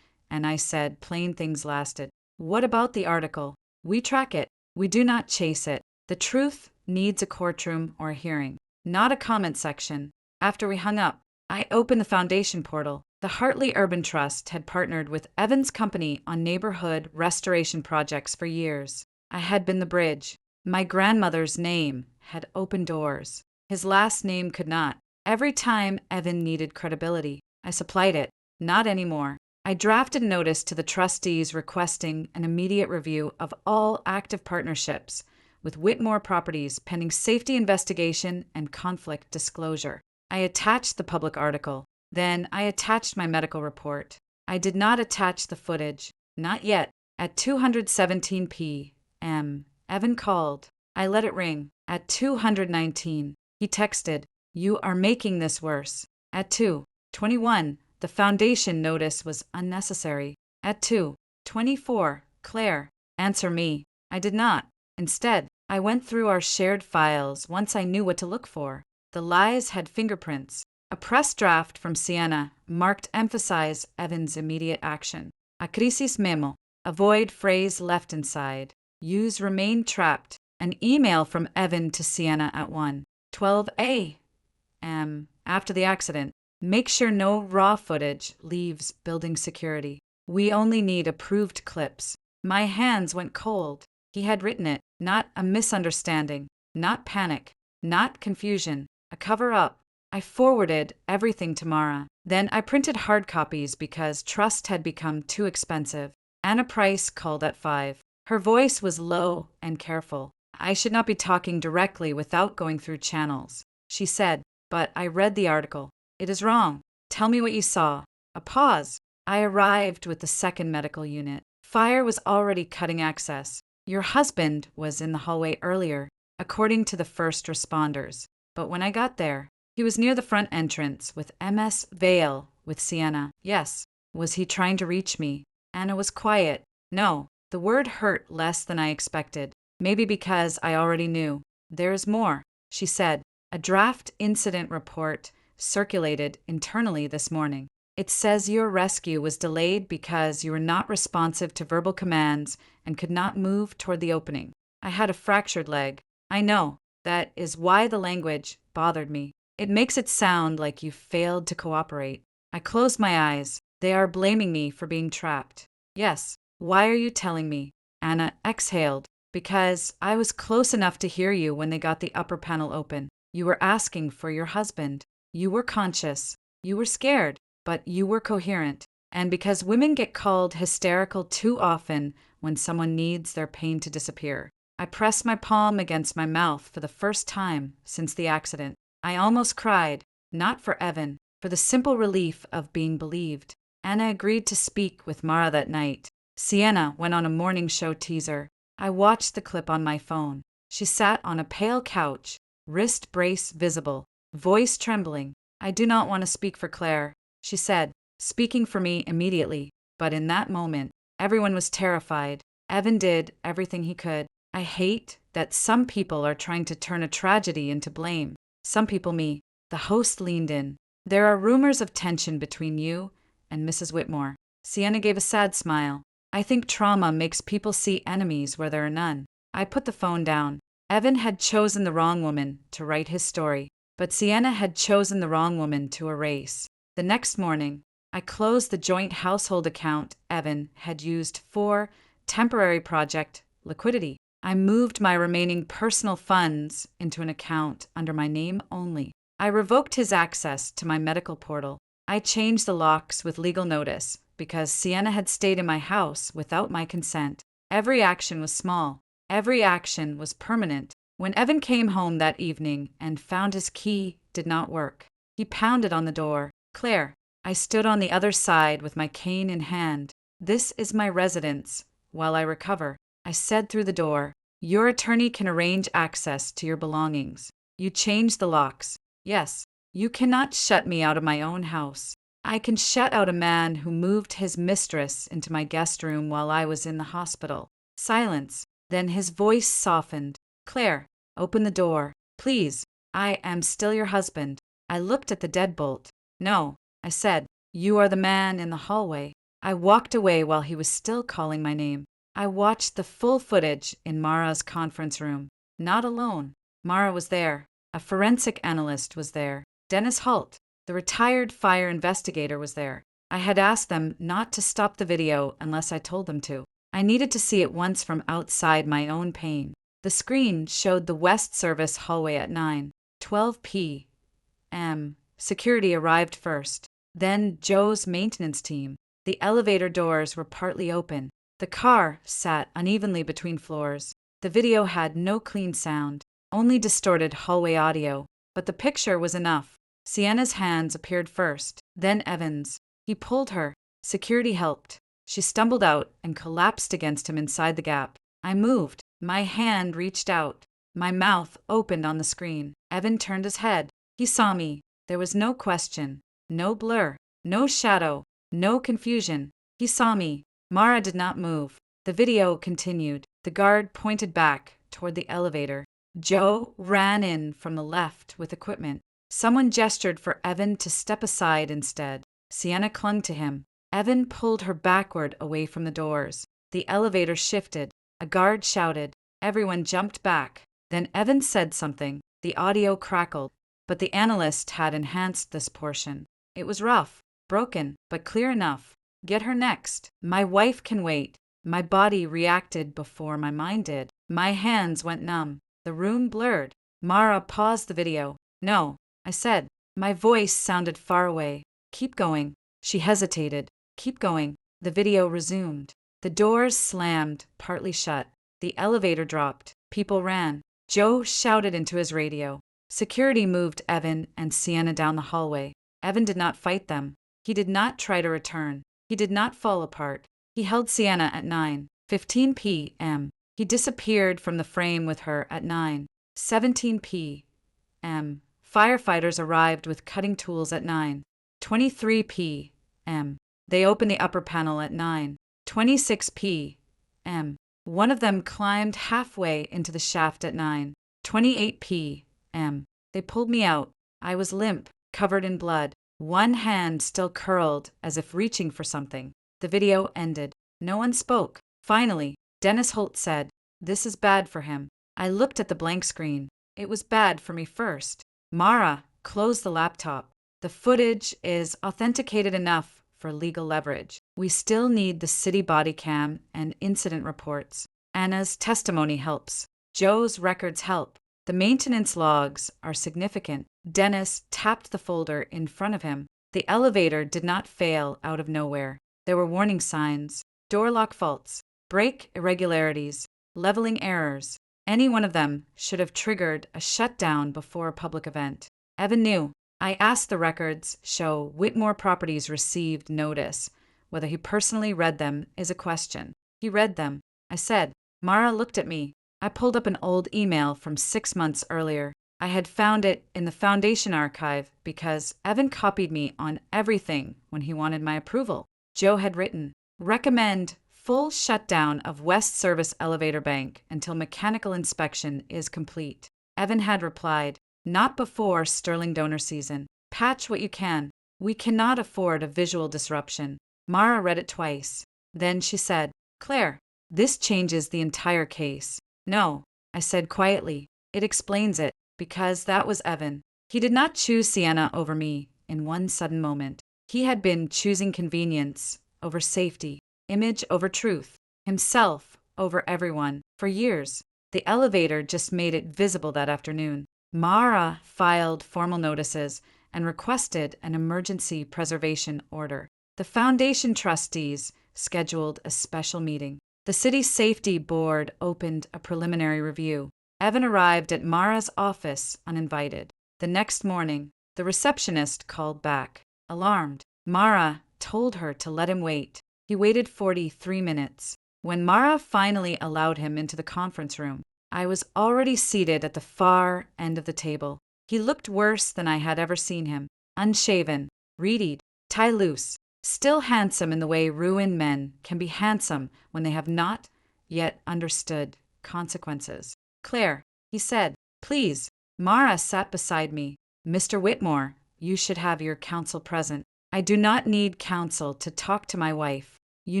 and I said plain things lasted. What about the article? We track it. We do not chase it. The truth needs a courtroom or a hearing, not a comment section. After we hung up, I opened the foundation portal. The Hartley Urban Trust had partnered with Evan's company on neighborhood restoration projects for years. I had been the bridge. My grandmother's name had opened doors. His last name could not. Every time Evan needed credibility, I supplied it. Not anymore. I drafted a notice to the trustees requesting an immediate review of all active partnerships with Whitmore Properties pending safety investigation and conflict disclosure. I attached the public article. Then I attached my medical report. I did not attach the footage. Not yet. At 2:17 p.m., Evan called. I let it ring. At 2:19, he texted, You are making this worse. At 2:21, the foundation notice was unnecessary. At 2:24, Claire, answer me. I did not. Instead, I went through our shared files once I knew what to look for. The lies had fingerprints. A press draft from Sienna marked emphasize Evan's immediate action. A crisis memo. A void phrase left inside. Use remain trapped. An email from Evan to Sienna at 1:12 a.m. after the accident. Make sure no raw footage leaves building security. We only need approved clips. My hands went cold. He had written it, not a misunderstanding, not panic, not confusion, a cover-up. I forwarded everything to Mara. Then I printed hard copies because trust had become too expensive. Anna Price called at 5. Her voice was low and careful. I should not be talking directly without going through channels, she said, but I read the article. It is wrong. Tell me what you saw. A pause. I arrived with the second medical unit. Fire was already cutting access. Your husband was in the hallway earlier, according to the first responders. But when I got there, he was near the front entrance with MS Vale with Sienna. Yes. Was he trying to reach me? Anna was quiet. No. The word hurt less than I expected. Maybe because I already knew. There is more, she said. A draft incident report circulated internally this morning. It says your rescue was delayed because you were not responsive to verbal commands and could not move toward the opening. I had a fractured leg. I know. That is why the language bothered me. It makes it sound like you failed to cooperate. I closed my eyes. They are blaming me for being trapped. Yes. Why are you telling me? Anna exhaled. Because I was close enough to hear you when they got the upper panel open. You were asking for your husband. You were conscious. You were scared, but you were coherent. And because women get called hysterical too often when someone needs their pain to disappear. I pressed my palm against my mouth for the first time since the accident. I almost cried, not for Evan, for the simple relief of being believed. Anna agreed to speak with Mara that night. Sienna went on a morning show teaser. I watched the clip on my phone. She sat on a pale couch, wrist brace visible, voice trembling. I do not want to speak for Claire, she said, speaking for me immediately. But in that moment, everyone was terrified. Evan did everything he could. I hate that some people are trying to turn a tragedy into blame. Some people me. The host leaned in. There are rumors of tension between you and Mrs. Whitmore. Sienna gave a sad smile. I think trauma makes people see enemies where there are none. I put the phone down. Evan had chosen the wrong woman to write his story, but Sienna had chosen the wrong woman to erase. The next morning, I closed the joint household account Evan had used for temporary project liquidity. I moved my remaining personal funds into an account under my name only. I revoked his access to my medical portal. I changed the locks with legal notice because Sienna had stayed in my house without my consent. Every action was small. Every action was permanent. When Evan came home that evening and found his key did not work, he pounded on the door. Claire. I stood on the other side with my cane in hand. This is my residence. While I recover, I said through the door, your attorney can arrange access to your belongings. You changed the locks. Yes. You cannot shut me out of my own house. I can shut out a man who moved his mistress into my guest room while I was in the hospital. Silence. Then his voice softened. Claire, open the door. Please. I am still your husband. I looked at the deadbolt. No, I said. You are the man in the hallway. I walked away while he was still calling my name. I watched the full footage in Mara's conference room. Not alone. Mara was there. A forensic analyst was there. Dennis Holt, the retired fire investigator, was there. I had asked them not to stop the video unless I told them to. I needed to see it once from outside my own pain. The screen showed the West Service hallway at 9:12 p.m. Security arrived first. Then Joe's maintenance team. The elevator doors were partly open. The car sat unevenly between floors. The video had no clean sound, only distorted hallway audio. But the picture was enough. Sienna's hands appeared first, then Evan's. He pulled her. Security helped. She stumbled out and collapsed against him inside the gap. I moved. My hand reached out. My mouth opened on the screen. Evan turned his head. He saw me. There was no question, no blur, no shadow, no confusion. He saw me. Mara did not move. The video continued. The guard pointed back toward the elevator. Joe ran in from the left with equipment. Someone gestured for Evan to step aside instead. Sienna clung to him. Evan pulled her backward away from the doors. The elevator shifted. A guard shouted. Everyone jumped back. Then Evan said something. The audio crackled, but the analyst had enhanced this portion. It was rough, broken, but clear enough. Get her next. My wife can wait. My body reacted before my mind did. My hands went numb. The room blurred. Mara paused the video. No, I said. My voice sounded far away. Keep going. She hesitated. Keep going. The video resumed. The doors slammed, partly shut. The elevator dropped. People ran. Joe shouted into his radio. Security moved Evan and Sienna down the hallway. Evan did not fight them. He did not try to return. He did not fall apart. He held Sienna at 9:15 p.m. He disappeared from the frame with her at 9:17 p.m. Firefighters arrived with cutting tools at 9:23 p.m. They opened the upper panel at 9:26 p.m. One of them climbed halfway into the shaft at 9:28 p.m. They pulled me out. I was limp, covered in blood. One hand still curled as if reaching for something. The video ended. No one spoke. Finally, Dennis Holt said, "This is bad for him." I looked at the blank screen. It was bad for me first. Mara, close the laptop. The footage is authenticated enough for legal leverage. We still need the city body cam and incident reports. Anna's testimony helps. Joe's records help. The maintenance logs are significant. Dennis tapped the folder in front of him. The elevator did not fail out of nowhere. There were warning signs, door lock faults, brake irregularities, leveling errors. Any one of them should have triggered a shutdown before a public event. Evan knew. I asked the records show Whitmore Properties received notice. Whether he personally read them is a question. He read them. I said. Mara looked at me. I pulled up an old email from 6 months earlier. I had found it in the Foundation archive because Evan copied me on everything when he wanted my approval. Joe had written, "Recommend full shutdown of West Service Elevator Bank until mechanical inspection is complete." Evan had replied, "Not before Sterling donor season. Patch what you can. We cannot afford a visual disruption." Mara read it twice. Then she said, "Claire, this changes the entire case." "No," I said quietly. "It explains it, because that was Evan. He did not choose Sienna over me in one sudden moment. He had been choosing convenience over safety, image over truth, himself over everyone, for years. The elevator just made it visible that afternoon. Mara filed formal notices and requested an emergency preservation order. The Foundation trustees scheduled a special meeting. The City Safety Board opened a preliminary review. Evan arrived at Mara's office uninvited. The next morning, the receptionist called back, alarmed. Mara told her to let him wait. He waited 43 minutes. When Mara finally allowed him into the conference room, I was already seated at the far end of the table. He looked worse than I had ever seen him. Unshaven, reedied, tie loose, still handsome in the way ruined men can be handsome when they have not yet understood consequences. "Claire," he said, "please." Mara sat beside me. "Mr. Whitmore, you should have your counsel present." "I do not need counsel to talk to my wife. You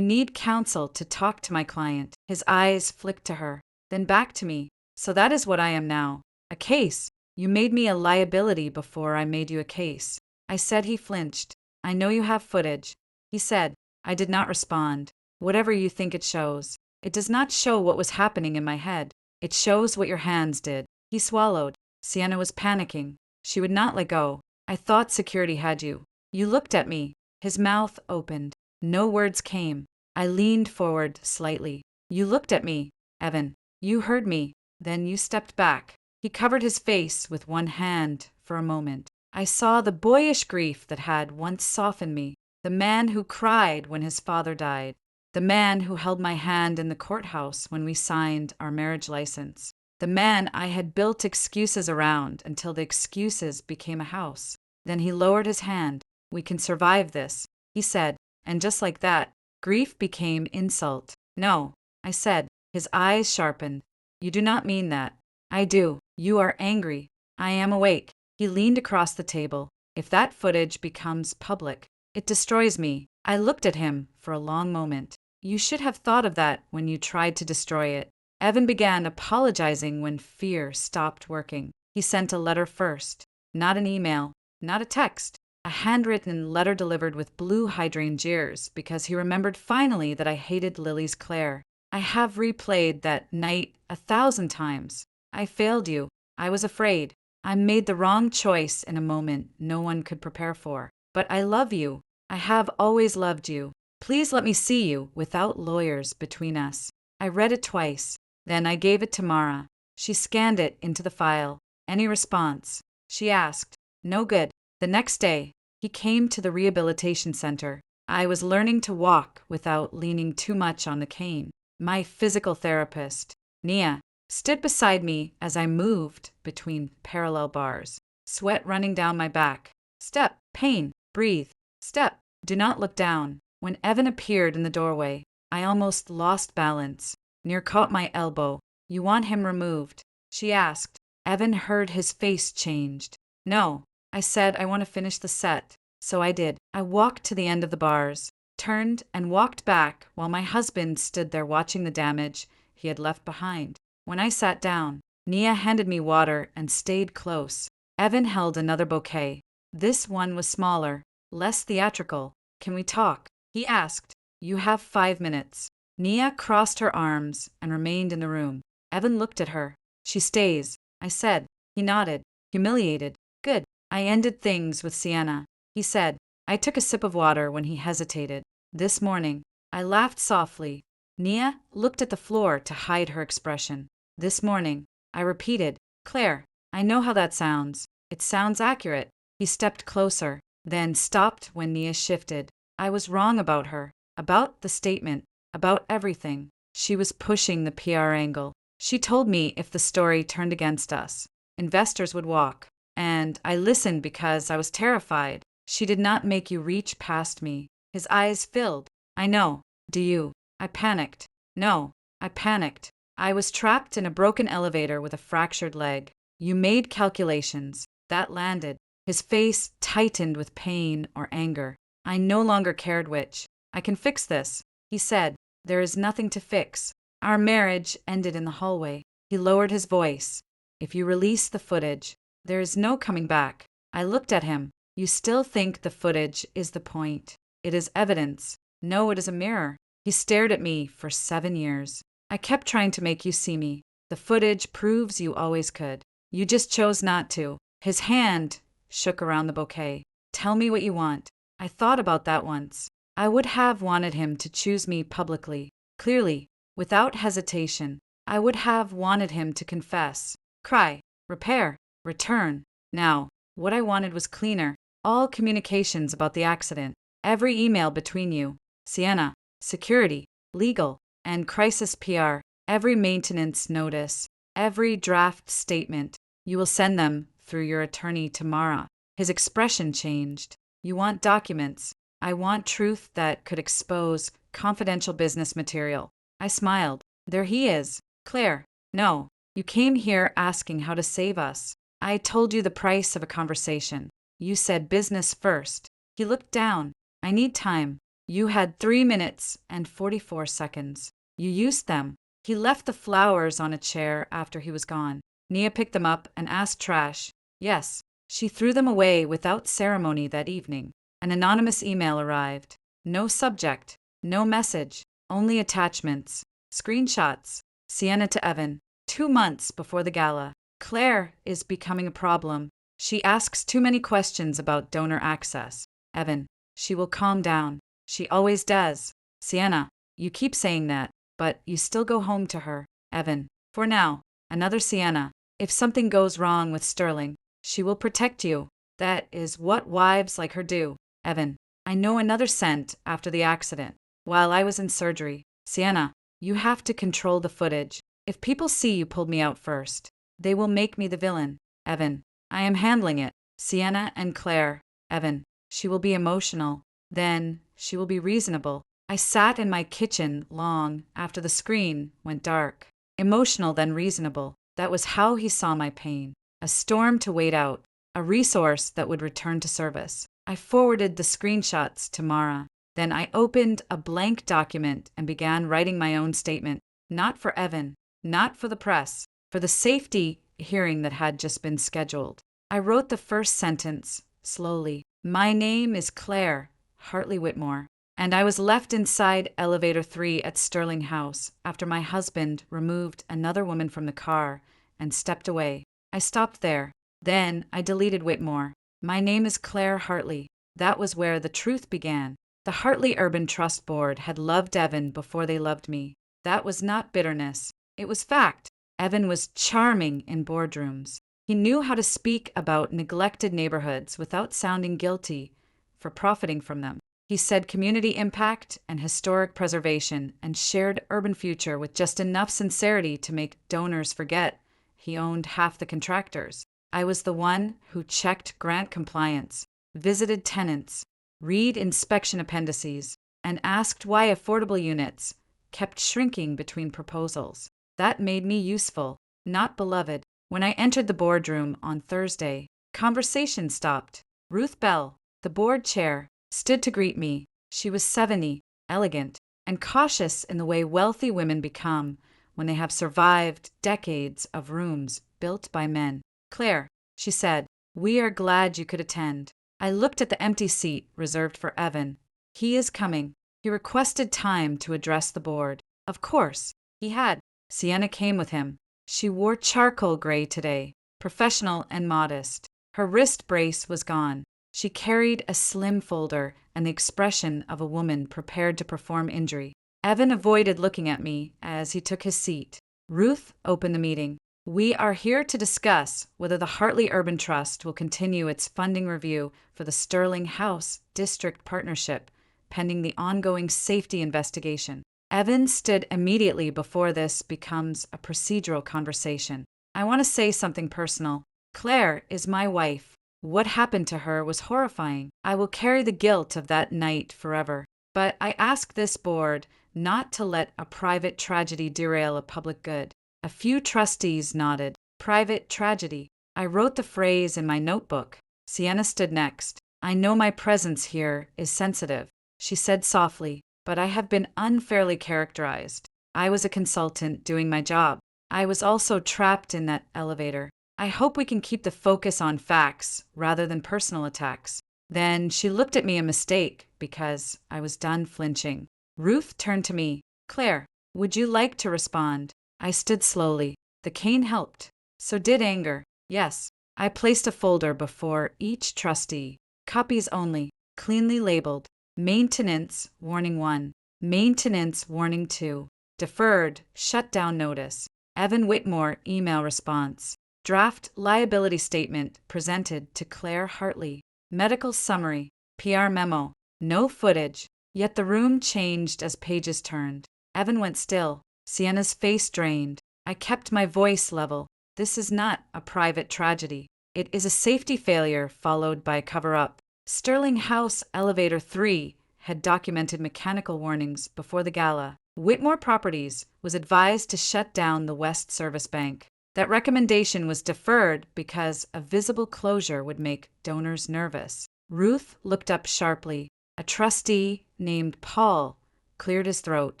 need counsel to talk to my client." His eyes flicked to her, then back to me. "So that is what I am now. A case. You made me a liability before I made you a case." I said. He flinched. "I know you have footage." He said. I did not respond. "Whatever you think it shows. It does not show what was happening in my head. It shows what your hands did." He swallowed. Sienna was panicking. She would not let go. "I thought security had you." "You looked at me." His mouth opened. No words came. I leaned forward slightly. "You looked at me, Evan. You heard me. Then you stepped back." He covered his face with one hand for a moment. I saw the boyish grief that had once softened me. The man who cried when his father died. The man who held my hand in the courthouse when we signed our marriage license. The man I had built excuses around until the excuses became a house. Then he lowered his hand. "We can survive this," he said, and just like that, grief became insult. "No," I said. His eyes sharpened. "You do not mean that." "I do. You are angry. I am awake." He leaned across the table. "If that footage becomes public, it destroys me." I looked at him for a long moment. "You should have thought of that when you tried to destroy it." Evan began apologizing when fear stopped working. He sent a letter first, not an email, not a text. a handwritten letter delivered with blue hydrangeas because he remembered finally that I hated Lily's Claire. I have replayed that night 1,000 times. I failed you. I was afraid. I made the wrong choice in a moment no one could prepare for. But I love you. I have always loved you. Please let me see you without lawyers between us. I read it twice. Then I gave it to Mara. She scanned it into the file. Any response? She asked. No good. The next day, he came to the rehabilitation center. I was learning to walk without leaning too much on the cane. My physical therapist, Nia, stood beside me as I moved between parallel bars, sweat running down my back. Step, pain, breathe. Step, do not look down. When Evan appeared in the doorway, I almost lost balance. Nia caught my elbow. You want him removed? She asked. Evan heard his face changed. No, I said I want to finish the set. So I did. I walked to the end of the bars, turned and walked back while my husband stood there watching the damage he had left behind. When I sat down, Nia handed me water and stayed close. Evan held another bouquet. This one was smaller, less theatrical. Can we talk? He asked. You have 5 minutes. Nia crossed her arms and remained in the room. Evan looked at her. She stays, I said. He nodded, humiliated. Good. I ended things with Sienna. He said. I took a sip of water when he hesitated. This morning, I laughed softly. Nia looked at the floor to hide her expression. This morning, I repeated, Claire, I know how that sounds. It sounds accurate. He stepped closer, then stopped when Nia shifted. I was wrong about her, about the statement, about everything. She was pushing the PR angle. She told me if the story turned against us, investors would walk. And I listened because I was terrified. She did not make you reach past me. His eyes filled. I know. Do you? I panicked. No, I panicked. I was trapped in a broken elevator with a fractured leg. You made calculations. That landed. His face tightened with pain or anger. I no longer cared which. I can fix this, he said. There is nothing to fix. Our marriage ended in the hallway. He lowered his voice. If you release the footage, there is no coming back. I looked at him. You still think the footage is the point. It is evidence. No, it is a mirror. He stared at me for 7 years. I kept trying to make you see me. The footage proves you always could. You just chose not to. His hand shook around the bouquet. Tell me what you want. I thought about that once. I would have wanted him to choose me publicly, clearly, without hesitation. I would have wanted him to confess, cry, repair, return. Now, what I wanted was cleaner. All communications about the accident, every email between you, Sienna, security, legal, and crisis PR, every maintenance notice, every draft statement. You will send them through your attorney tomorrow. His expression changed. You want documents. I want truth that could expose confidential business material. I smiled. There he is. Claire, no, you came here asking how to save us. I told you the price of a conversation. You said business first. He looked down. I need time. You had 3 minutes and 44 seconds. You used them. He left the flowers on a chair after he was gone. Nia picked them up and asked Trash. Yes, she threw them away without ceremony that evening. An anonymous email arrived. No subject, no message, only attachments. Screenshots. Sienna to Evan. 2 months before the gala. Claire is becoming a problem. She asks too many questions about donor access. Evan. She will calm down. She always does. Sienna. You keep saying that, but you still go home to her. Evan. For now. Another Sienna. If something goes wrong with Sterling, she will protect you. That is what wives like her do. Evan. I know another scent after the accident. While I was in surgery. Sienna. You have to control the footage. If people see you pulled me out first, they will make me the villain. Evan. I am handling it. Sienna and Claire. Evan. She will be emotional. Then she will be reasonable. I sat in my kitchen long after the screen went dark. Emotional, then reasonable. That was how he saw my pain. A storm to wait out. A resource that would return to service. I forwarded the screenshots to Mara. Then I opened a blank document and began writing my own statement. Not for Evan. Not for the press. For the safety hearing that had just been scheduled. I wrote the first sentence, slowly. My name is Claire Hartley Whitmore, and I was left inside elevator 3 at Sterling House after my husband removed another woman from the car and stepped away. I stopped there. Then I deleted Whitmore. My name is Claire Hartley. That was where the truth began. The Hartley Urban Trust Board had loved Evan before they loved me. That was not bitterness. It was fact. Evan was charming in boardrooms. He knew how to speak about neglected neighborhoods without sounding guilty for profiting from them. He said community impact and historic preservation and shared urban future with just enough sincerity to make donors forget he owned half the contractors. I was the one who checked grant compliance, visited tenants, read inspection appendices, and asked why affordable units kept shrinking between proposals. That made me useful, not beloved. When I entered the boardroom on Thursday, conversation stopped. Ruth Bell, the board chair, stood to greet me. She was 70, elegant, and cautious in the way wealthy women become when they have survived decades of rooms built by men. Claire, she said, we are glad you could attend. I looked at the empty seat reserved for Evan. He is coming. He requested time to address the board. Of course, he had. Sienna came with him. She wore charcoal gray today, professional and modest. Her wrist brace was gone. She carried a slim folder and the expression of a woman prepared to perform injury. Evan avoided looking at me as he took his seat. Ruth opened the meeting. We are here to discuss whether the Hartley Urban Trust will continue its funding review for the Sterling House District Partnership, pending the ongoing safety investigation. Evan stood immediately before this becomes a procedural conversation. I want to say something personal. Claire is my wife. What happened to her was horrifying. I will carry the guilt of that night forever. But I ask this board not to let a private tragedy derail a public good. A few trustees nodded. Private tragedy. I wrote the phrase in my notebook. Sienna stood next. I know my presence here is sensitive, she said softly, but I have been unfairly characterized. I was a consultant doing my job. I was also trapped in that elevator. I hope we can keep the focus on facts rather than personal attacks. Then she looked at me in mistake because I was done flinching. Ruth turned to me. Claire, would you like to respond? I stood slowly. The cane helped. So did anger. Yes. I placed a folder before each trustee. Copies only. Cleanly labeled. Maintenance, warning 1. Maintenance, warning 2. Deferred, shutdown notice. Evan Whitmore, email response. Draft liability statement presented to Claire Hartley. Medical summary. PR memo. No footage. Yet the room changed as pages turned. Evan went still. Sienna's face drained. I kept my voice level. This is not a private tragedy. It is a safety failure followed by a cover-up. Sterling House Elevator 3 had documented mechanical warnings before the gala. Whitmore Properties was advised to shut down the West Service Bank. That recommendation was deferred because a visible closure would make donors nervous. Ruth looked up sharply. A trustee named Paul cleared his throat.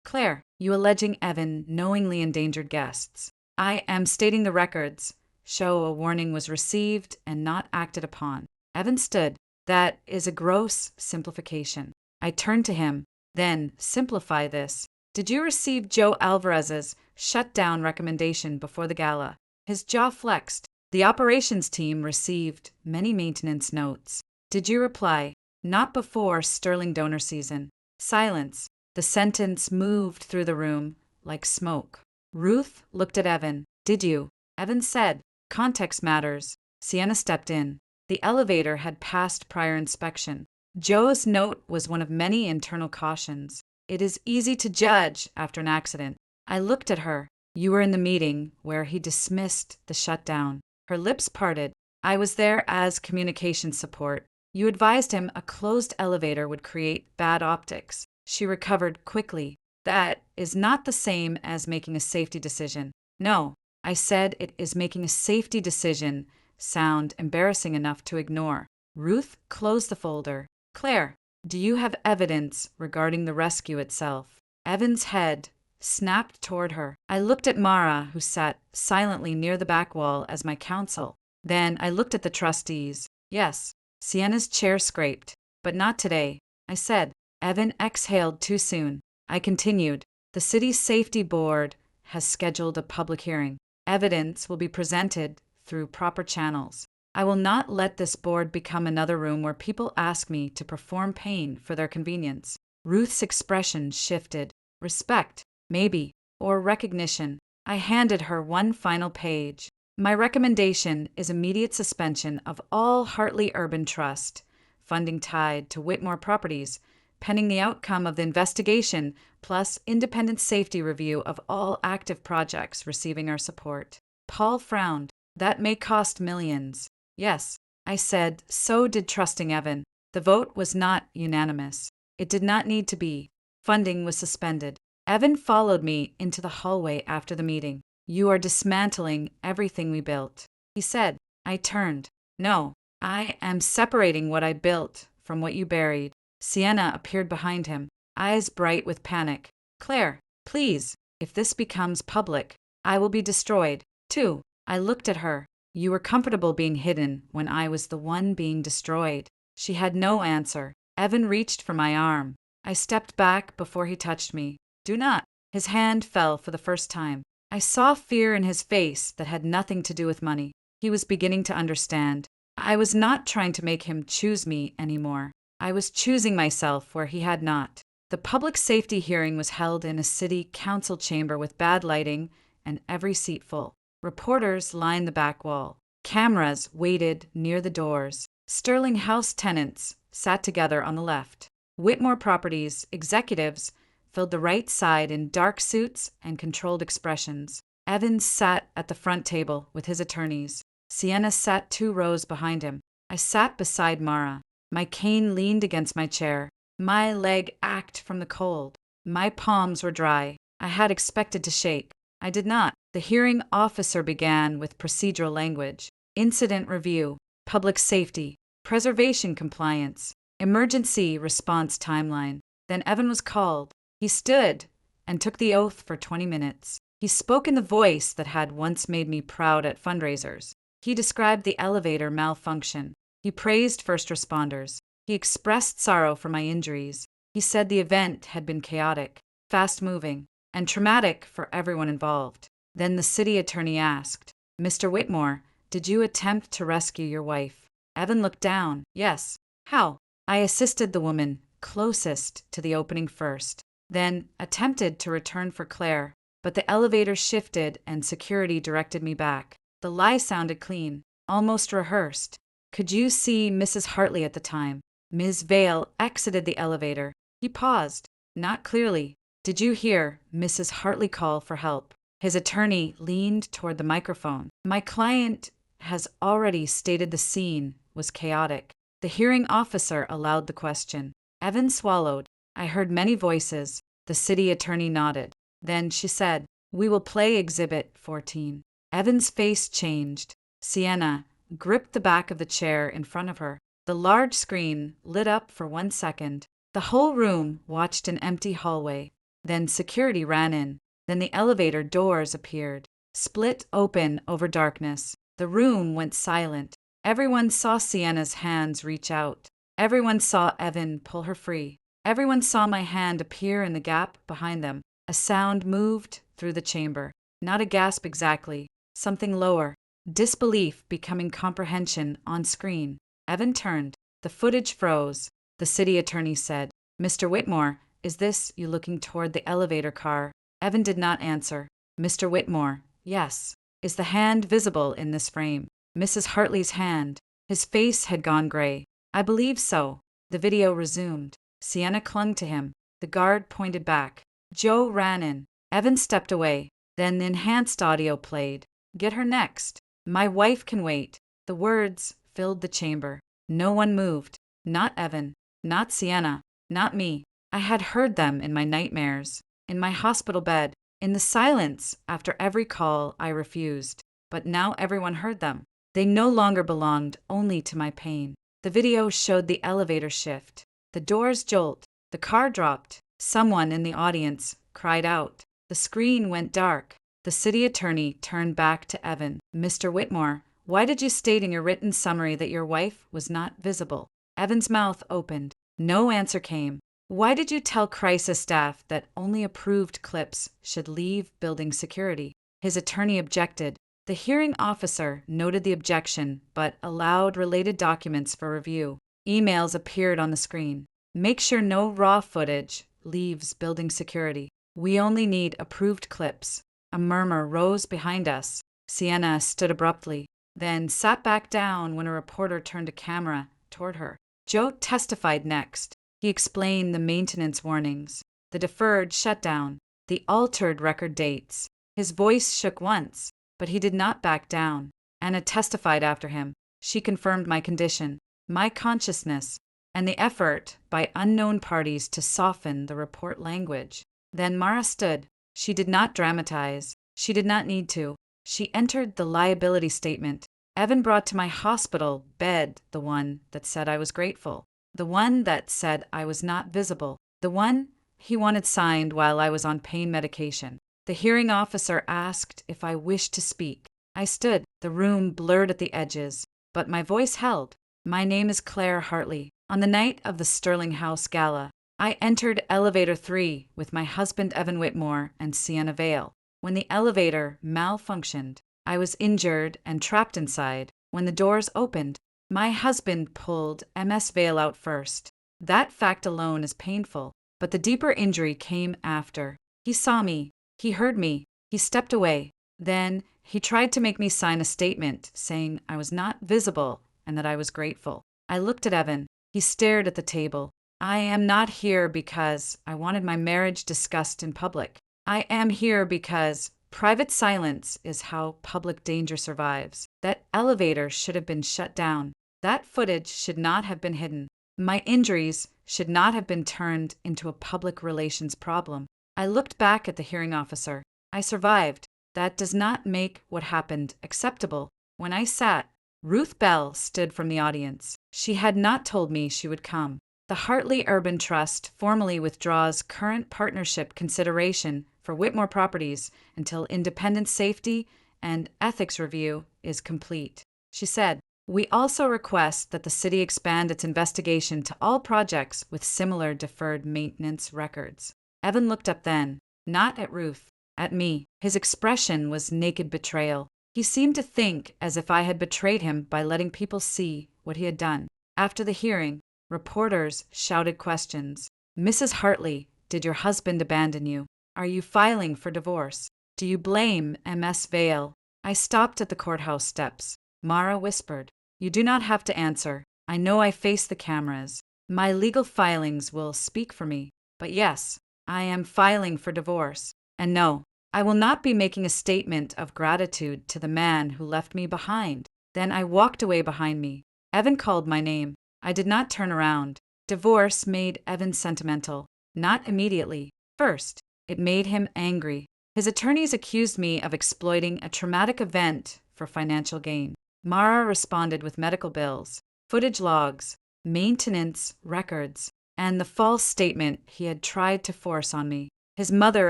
Claire, you alleging Evan knowingly endangered guests. I am stating the records. Show a warning was received and not acted upon. Evan stood. That is a gross simplification. I turned to him. Then, simplify this. Did you receive Joe Alvarez's shutdown recommendation before the gala? His jaw flexed. The operations team received many maintenance notes. Did you reply? Not before Sterling donor season. Silence. The sentence moved through the room like smoke. Ruth looked at Evan. Did you? Evan said, context matters. Sienna stepped in. The elevator had passed prior inspection. Joe's note was one of many internal cautions. It is easy to judge after an accident. I looked at her. You were in the meeting where he dismissed the shutdown. Her lips parted. I was there as communication support. You advised him a closed elevator would create bad optics. She recovered quickly. That is not the same as making a safety decision. No, I said it is making a safety decision sound embarrassing enough to ignore. Ruth closed the folder. Claire, do you have evidence regarding the rescue itself? Evan's head snapped toward her. I looked at Mara, who sat silently near the back wall as my counsel. Then I looked at the trustees. Yes, Sienna's chair scraped. But not today, I said. Evan exhaled too soon. I continued. The city's safety board has scheduled a public hearing. Evidence will be presented through proper channels. I will not let this board become another room where people ask me to perform pain for their convenience. Ruth's expression shifted. Respect, maybe, or recognition. I handed her one final page. My recommendation is immediate suspension of all Hartley Urban Trust funding tied to Whitmore Properties, pending the outcome of the investigation, plus independent safety review of all active projects receiving our support. Paul frowned. That may cost millions. Yes, I said, so did trusting Evan. The vote was not unanimous. It did not need to be. Funding was suspended. Evan followed me into the hallway after the meeting. You are dismantling everything we built, he said. I turned. No, I am separating what I built from what you buried. Sienna appeared behind him, eyes bright with panic. Claire, please, if this becomes public, I will be destroyed, too. I looked at her. You were comfortable being hidden when I was the one being destroyed. She had no answer. Evan reached for my arm. I stepped back before he touched me. Do not. His hand fell for the first time. I saw fear in his face that had nothing to do with money. He was beginning to understand. I was not trying to make him choose me anymore. I was choosing myself where he had not. The public safety hearing was held in a city council chamber with bad lighting and every seat full. Reporters lined the back wall. Cameras waited near the doors. Sterling House tenants sat together on the left. Whitmore Properties executives filled the right side in dark suits and controlled expressions. Evans sat at the front table with his attorneys. Sienna sat 2 rows behind him. I sat beside Mara. My cane leaned against my chair. My leg ached from the cold. My palms were dry. I had expected to shake. I did not. The hearing officer began with procedural language. Incident review, public safety, preservation compliance, emergency response timeline. Then Evan was called. He stood and took the oath for 20 minutes. He spoke in the voice that had once made me proud at fundraisers. He described the elevator malfunction. He praised first responders. He expressed sorrow for my injuries. He said the event had been chaotic, fast-moving, and traumatic for everyone involved. Then the city attorney asked, Mr. Whitmore, did you attempt to rescue your wife? Evan looked down. Yes. How? I assisted the woman closest to the opening first, then attempted to return for Claire, but the elevator shifted and security directed me back. The lie sounded clean, almost rehearsed. Could you see Mrs. Hartley at the time? Ms. Vale exited the elevator. He paused. Not clearly. Did you hear Mrs. Hartley call for help? His attorney leaned toward the microphone. My client has already stated the scene was chaotic. The hearing officer allowed the question. Evan swallowed. I heard many voices. The city attorney nodded. Then she said, We will play Exhibit 14. Evan's face changed. Sienna gripped the back of the chair in front of her. The large screen lit up for 1 second. The whole room watched an empty hallway. Then security ran in. Then the elevator doors appeared, split open over darkness. The room went silent. Everyone saw Sienna's hands reach out. Everyone saw Evan pull her free. Everyone saw my hand appear in the gap behind them. A sound moved through the chamber. Not a gasp exactly. Something lower. Disbelief becoming comprehension on screen. Evan turned. The footage froze. The city attorney said, Mr. Whitmore, is this you looking toward the elevator car? Evan did not answer. Mr. Whitmore, yes. Is the hand visible in this frame? Mrs. Hartley's hand. His face had gone gray. I believe so. The video resumed. Sienna clung to him. The guard pointed back. Joe ran in. Evan stepped away. Then the enhanced audio played. Get her next. My wife can wait. The words filled the chamber. No one moved. Not Evan. Not Sienna. Not me. I had heard them in my nightmares. In my hospital bed. In the silence after every call I refused. But now everyone heard them. They no longer belonged only to my pain. The video showed the elevator shift. The doors jolt. The car dropped. Someone in the audience cried out. The screen went dark. The city attorney turned back to Evan. Mr. Whitmore, Why did you state in your written summary that your wife was not visible? Evan's mouth opened. No answer came. Why did you tell crisis staff that only approved clips should leave building security? His attorney objected. The hearing officer noted the objection but allowed related documents for review. Emails appeared on the screen. Make sure no raw footage leaves building security. We only need approved clips. A murmur rose behind us. Sienna stood abruptly, then sat back down when a reporter turned a camera toward her. Joe testified next. He explained the maintenance warnings, the deferred shutdown, the altered record dates. His voice shook once, but he did not back down. Anna testified after him. She confirmed my condition, my consciousness, and the effort by unknown parties to soften the report language. Then Mara stood. She did not dramatize. She did not need to. She entered the liability statement. Evan brought to my hospital bed the one that said I was grateful, the one that said I was not visible, the one he wanted signed while I was on pain medication. The hearing officer asked if I wished to speak. I stood, the room blurred at the edges, but my voice held. My name is Claire Hartley. On the night of the Sterling House Gala, I entered Elevator 3 with my husband Evan Whitmore and Sienna Vale. When the elevator malfunctioned, I was injured and trapped inside. When the doors opened, my husband pulled MS Vale out first. That fact alone is painful, but the deeper injury came after. He saw me. He heard me. He stepped away. Then he tried to make me sign a statement saying I was not visible and that I was grateful. I looked at Evan. He stared at the table. I am not here because I wanted my marriage discussed in public. I am here because private silence is how public danger survives. That elevator should have been shut down. That footage should not have been hidden. My injuries should not have been turned into a public relations problem. I looked back at the hearing officer. I survived. That does not make what happened acceptable. When I sat, Ruth Bell stood from the audience. She had not told me she would come. The Hartley Urban Trust formally withdraws current partnership consideration for Whitmore Properties until independent safety and ethics review is complete. She said, "We also request that the city expand its investigation to all projects with similar deferred maintenance records." Evan looked up then, not at Ruth, at me. His expression was naked betrayal. He seemed to think as if I had betrayed him by letting people see what he had done. After the hearing, reporters shouted questions. "Mrs. Hartley, did your husband abandon you? Are you filing for divorce? Do you blame MS Vale?" I stopped at the courthouse steps. Mara whispered, "You do not have to answer. I know I face the cameras. My legal filings will speak for me. But yes, I am filing for divorce. And no, I will not be making a statement of gratitude to the man who left me behind." Then I walked away behind me. Evan called my name. I did not turn around. Divorce made Evan sentimental. Not immediately. First, it made him angry. His attorneys accused me of exploiting a traumatic event for financial gain. Mara responded with medical bills, footage logs, maintenance records, and the false statement he had tried to force on me. His mother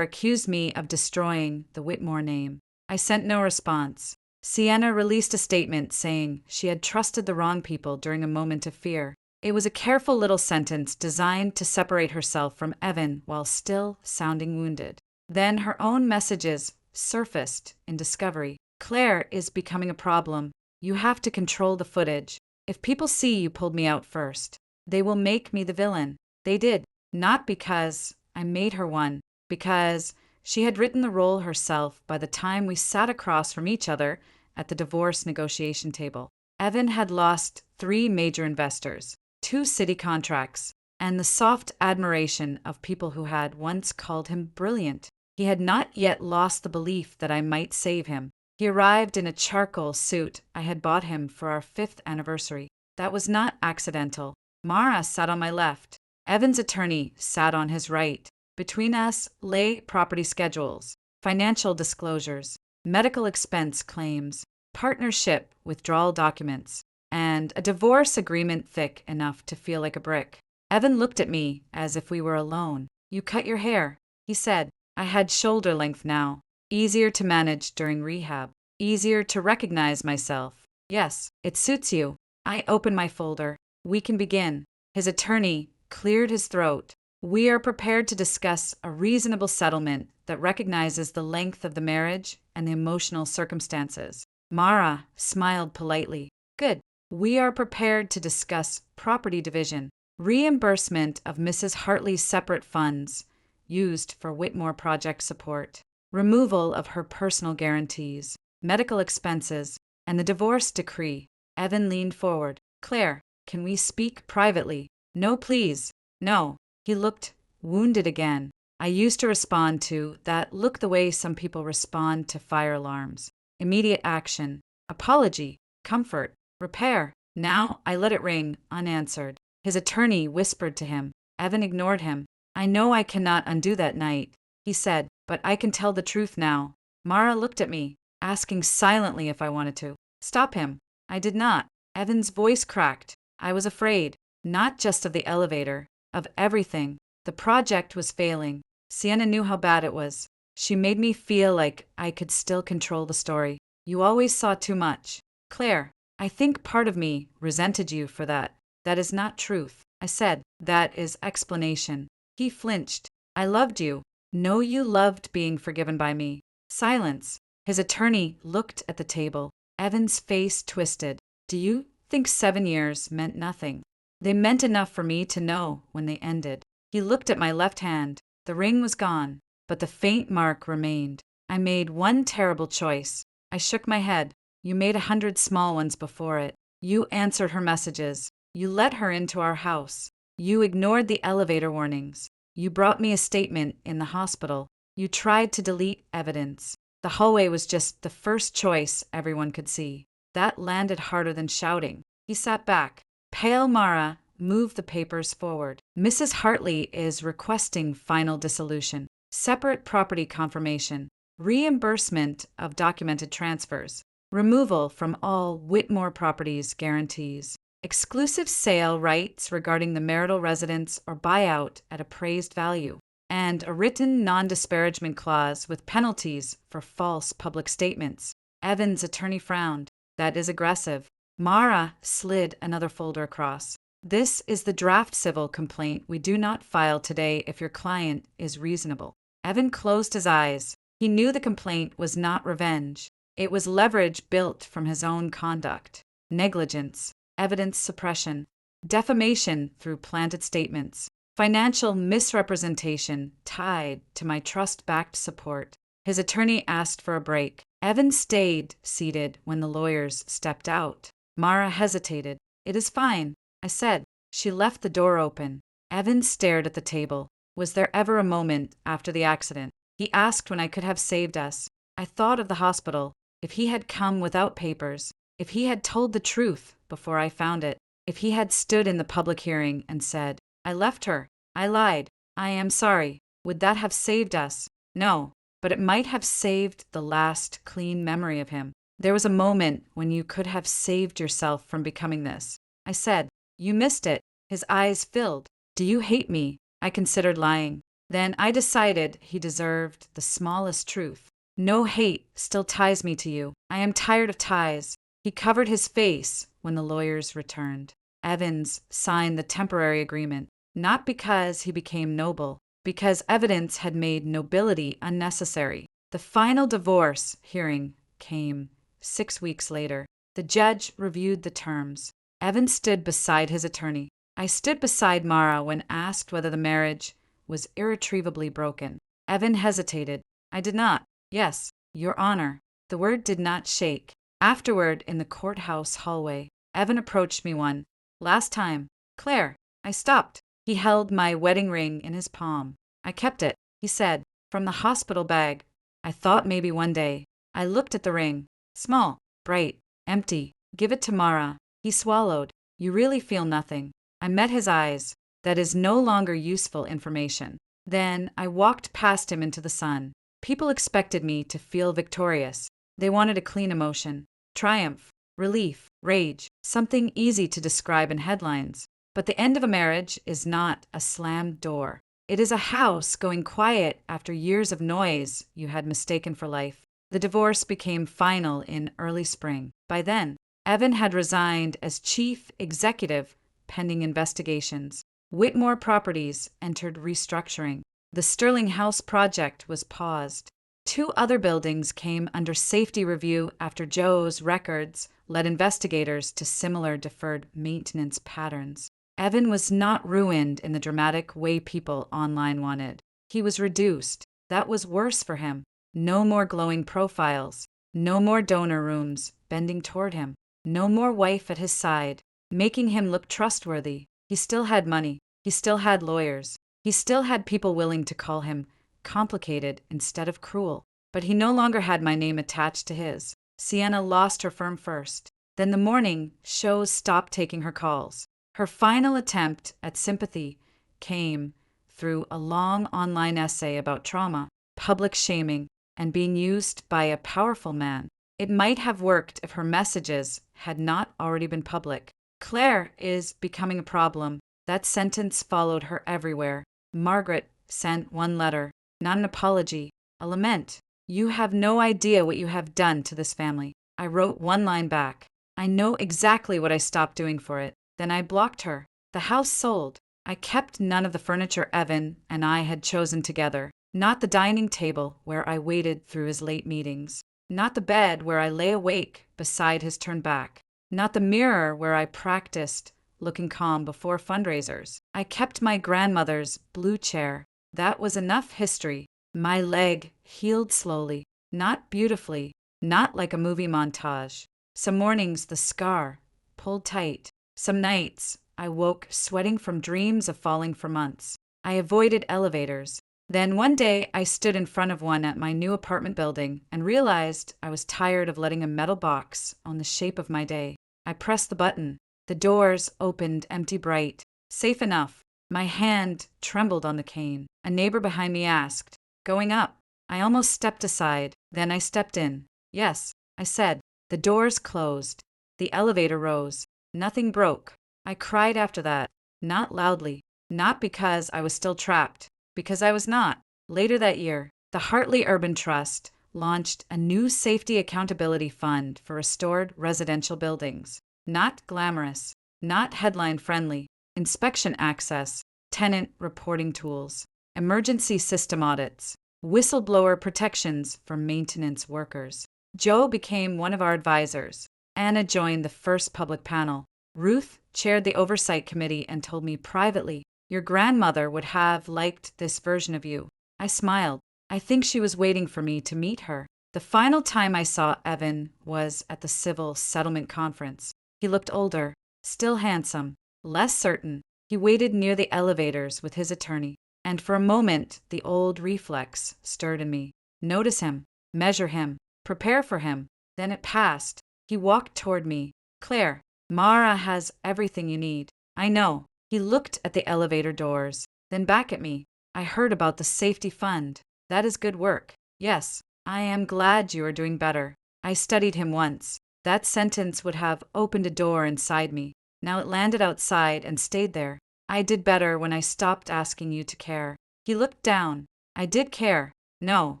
accused me of destroying the Whitmore name. I sent no response. Sienna released a statement saying she had trusted the wrong people during a moment of fear. It was a careful little sentence designed to separate herself from Evan while still sounding wounded. Then her own messages surfaced in Discovery. "Claire is becoming a problem. You have to control the footage. If people see you pulled me out first, they will make me the villain." They did, not because I made her one, because she had written the role herself by the time we sat across from each other at the divorce negotiation table. Evan had lost 3 major investors, 2 city contracts, and the soft admiration of people who had once called him brilliant. He had not yet lost the belief that I might save him. He arrived in a charcoal suit I had bought him for our 5th anniversary. That was not accidental. Mara sat on my left. Evan's attorney sat on his right. Between us lay property schedules, financial disclosures, medical expense claims, partnership withdrawal documents, and a divorce agreement thick enough to feel like a brick. Evan looked at me as if we were alone. "You cut your hair," he said. I had shoulder length now, easier to manage during rehab, easier to recognize myself. Yes, it suits you. I open my folder. We can begin. His attorney cleared his throat. We are prepared to discuss a reasonable settlement that recognizes the length of the marriage and the emotional circumstances. Mara smiled politely. Good. We are prepared to discuss property division, reimbursement of Mrs. Hartley's separate funds used for Whitmore project support, removal of her personal guarantees, medical expenses, and the divorce decree. Evan leaned forward. Claire, can we speak privately? No, please. No. He looked wounded again. I used to respond to that look the way some people respond to fire alarms. Immediate action, apology, comfort, repair. Now I let it ring, unanswered. His attorney whispered to him. Evan ignored him. I know I cannot undo that night, he said, but I can tell the truth now. Mara looked at me, asking silently if I wanted to stop him. I did not. Evan's voice cracked. I was afraid, not just of the elevator, of everything. The project was failing. Sienna knew how bad it was. She made me feel like I could still control the story. You always saw too much. Claire, I think part of me resented you for that. That is not truth. I said, that is explanation. He flinched. I loved you. No, you loved being forgiven by me. Silence. His attorney looked at the table. Evan's face twisted. Do you think 7 years meant nothing? They meant enough for me to know when they ended. He looked at my left hand. The ring was gone, but the faint mark remained. I made one terrible choice. I shook my head. You made 100 small ones before it. You answered her messages. You let her into our house. You ignored the elevator warnings. You brought me a statement in the hospital. You tried to delete evidence. The hallway was just the first choice everyone could see. That landed harder than shouting. He sat back. Pale Mara moved the papers forward. Mrs. Hartley is requesting final dissolution, separate property confirmation, reimbursement of documented transfers, removal from all Whitmore properties guarantees, exclusive sale rights regarding the marital residence or buyout at appraised value, and a written non-disparagement clause with penalties for false public statements. Evan's attorney frowned. That is aggressive. Mara slid another folder across. This is the draft civil complaint we do not file today if your client is reasonable. Evan closed his eyes. He knew the complaint was not revenge. It was leverage built from his own conduct. Negligence, evidence suppression, defamation through planted statements, financial misrepresentation tied to my trust-backed support. His attorney asked for a break. Evan stayed seated when the lawyers stepped out. Mara hesitated. It is fine, I said. She left the door open. Evan stared at the table. Was there ever a moment after the accident? He asked when I could have saved us. I thought of the hospital. If he had come without papers, if he had told the truth before I found it, if he had stood in the public hearing and said, I left her, I lied, I am sorry, would that have saved us? No, but it might have saved the last clean memory of him. There was a moment when you could have saved yourself from becoming this. I said, you missed it. His eyes filled. Do you hate me? I considered lying. Then I decided he deserved the smallest truth. No hate still ties me to you. I am tired of ties. He covered his face when the lawyers returned. Evans signed the temporary agreement, not because he became noble, because evidence had made nobility unnecessary. The final divorce hearing came 6 weeks later. The judge reviewed the terms. Evan stood beside his attorney. I stood beside Mara when asked whether the marriage was irretrievably broken. Evan hesitated. I did not. Yes, Your Honor. The word did not shake. Afterward, in the courthouse hallway, Evan approached me one last time. Claire. I stopped. He held my wedding ring in his palm. I kept it, he said, from the hospital bag. I thought maybe one day. I looked at the ring. Small, bright, empty. Give it to Mara. He swallowed. You really feel nothing. I met his eyes. That is no longer useful information. Then I walked past him into the sun. People expected me to feel victorious. They wanted a clean emotion. Triumph, relief, rage, something easy to describe in headlines. But the end of a marriage is not a slammed door. It is a house going quiet after years of noise you had mistaken for life. The divorce became final in early spring. By then, Evan had resigned as chief executive pending investigations. Whitmore Properties entered restructuring. The Sterling House project was paused. 2 other buildings came under safety review after Joe's records led investigators to similar deferred maintenance patterns. Evan was not ruined in the dramatic way people online wanted. He was reduced. That was worse for him. No more glowing profiles. No more donor rooms bending toward him. No more wife at his side, making him look trustworthy. He still had money. He still had lawyers. He still had people willing to call him complicated instead of cruel. But he no longer had my name attached to his. Sienna lost her firm first. Then the morning shows stopped taking her calls. Her final attempt at sympathy came through a long online essay about trauma, public shaming, and being used by a powerful man. It might have worked if her messages had not already been public. Claire is becoming a problem. That sentence followed her everywhere. Margaret sent one letter, not an apology, a lament. You have no idea what you have done to this family. I wrote one line back. I know exactly what I stopped doing for it. Then I blocked her. The house sold. I kept none of the furniture Evan and I had chosen together. Not the dining table where I waited through his late meetings. Not the bed where I lay awake beside his turned back. Not the mirror where I practiced looking calm before fundraisers. I kept my grandmother's blue chair. That was enough history. My leg healed slowly, not beautifully, not like a movie montage. Some mornings the scar pulled tight. Some nights I woke sweating from dreams of falling for months. I avoided elevators. Then one day I stood in front of one at my new apartment building and realized I was tired of letting a metal box own the shape of my day. I pressed the button. The doors opened empty bright. Safe enough. My hand trembled on the cane. A neighbor behind me asked, "Going up?" I almost stepped aside. Then I stepped in. "Yes," I said. The doors closed. The elevator rose. Nothing broke. I cried after that. Not loudly. Not because I was still trapped. Because I was not. Later that year, the Hartley Urban Trust launched a new safety accountability fund for restored residential buildings. Not glamorous, not headline-friendly, inspection access, tenant reporting tools, emergency system audits, whistleblower protections for maintenance workers. Joe became one of our advisors. Anna joined the first public panel. Ruth chaired the oversight committee and told me privately, "Your grandmother would have liked this version of you." I smiled. I think she was waiting for me to meet her. The final time I saw Evan was at the Civil Settlement Conference. He looked older, still handsome, less certain. He waited near the elevators with his attorney, and for a moment the old reflex stirred in me. Notice him, measure him, prepare for him. Then it passed. He walked toward me. "Claire, Mara has everything you need." "I know." He looked at the elevator doors, then back at me. "I heard about the safety fund. That is good work." "Yes, I am glad you are doing better." I studied him once. That sentence would have opened a door inside me. Now it landed outside and stayed there. "I did better when I stopped asking you to care." He looked down. "I did care." "No,"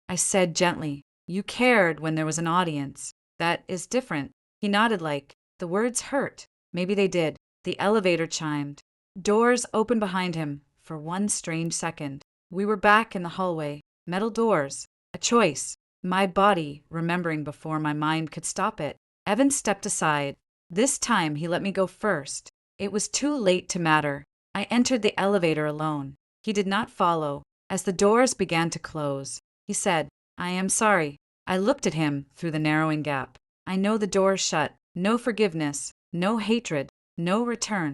I said gently. "You cared when there was an audience. That is different." He nodded like, the words hurt. Maybe they did. The elevator chimed. Doors opened behind him for one strange second. We were back in the hallway. Metal doors. A choice. My body remembering before my mind could stop it. Evan stepped aside. This time he let me go first. It was too late to matter. I entered the elevator alone. He did not follow. As the doors began to close, he said, "I am sorry." I looked at him through the narrowing gap. I know the doors shut. No forgiveness. No hatred. No return.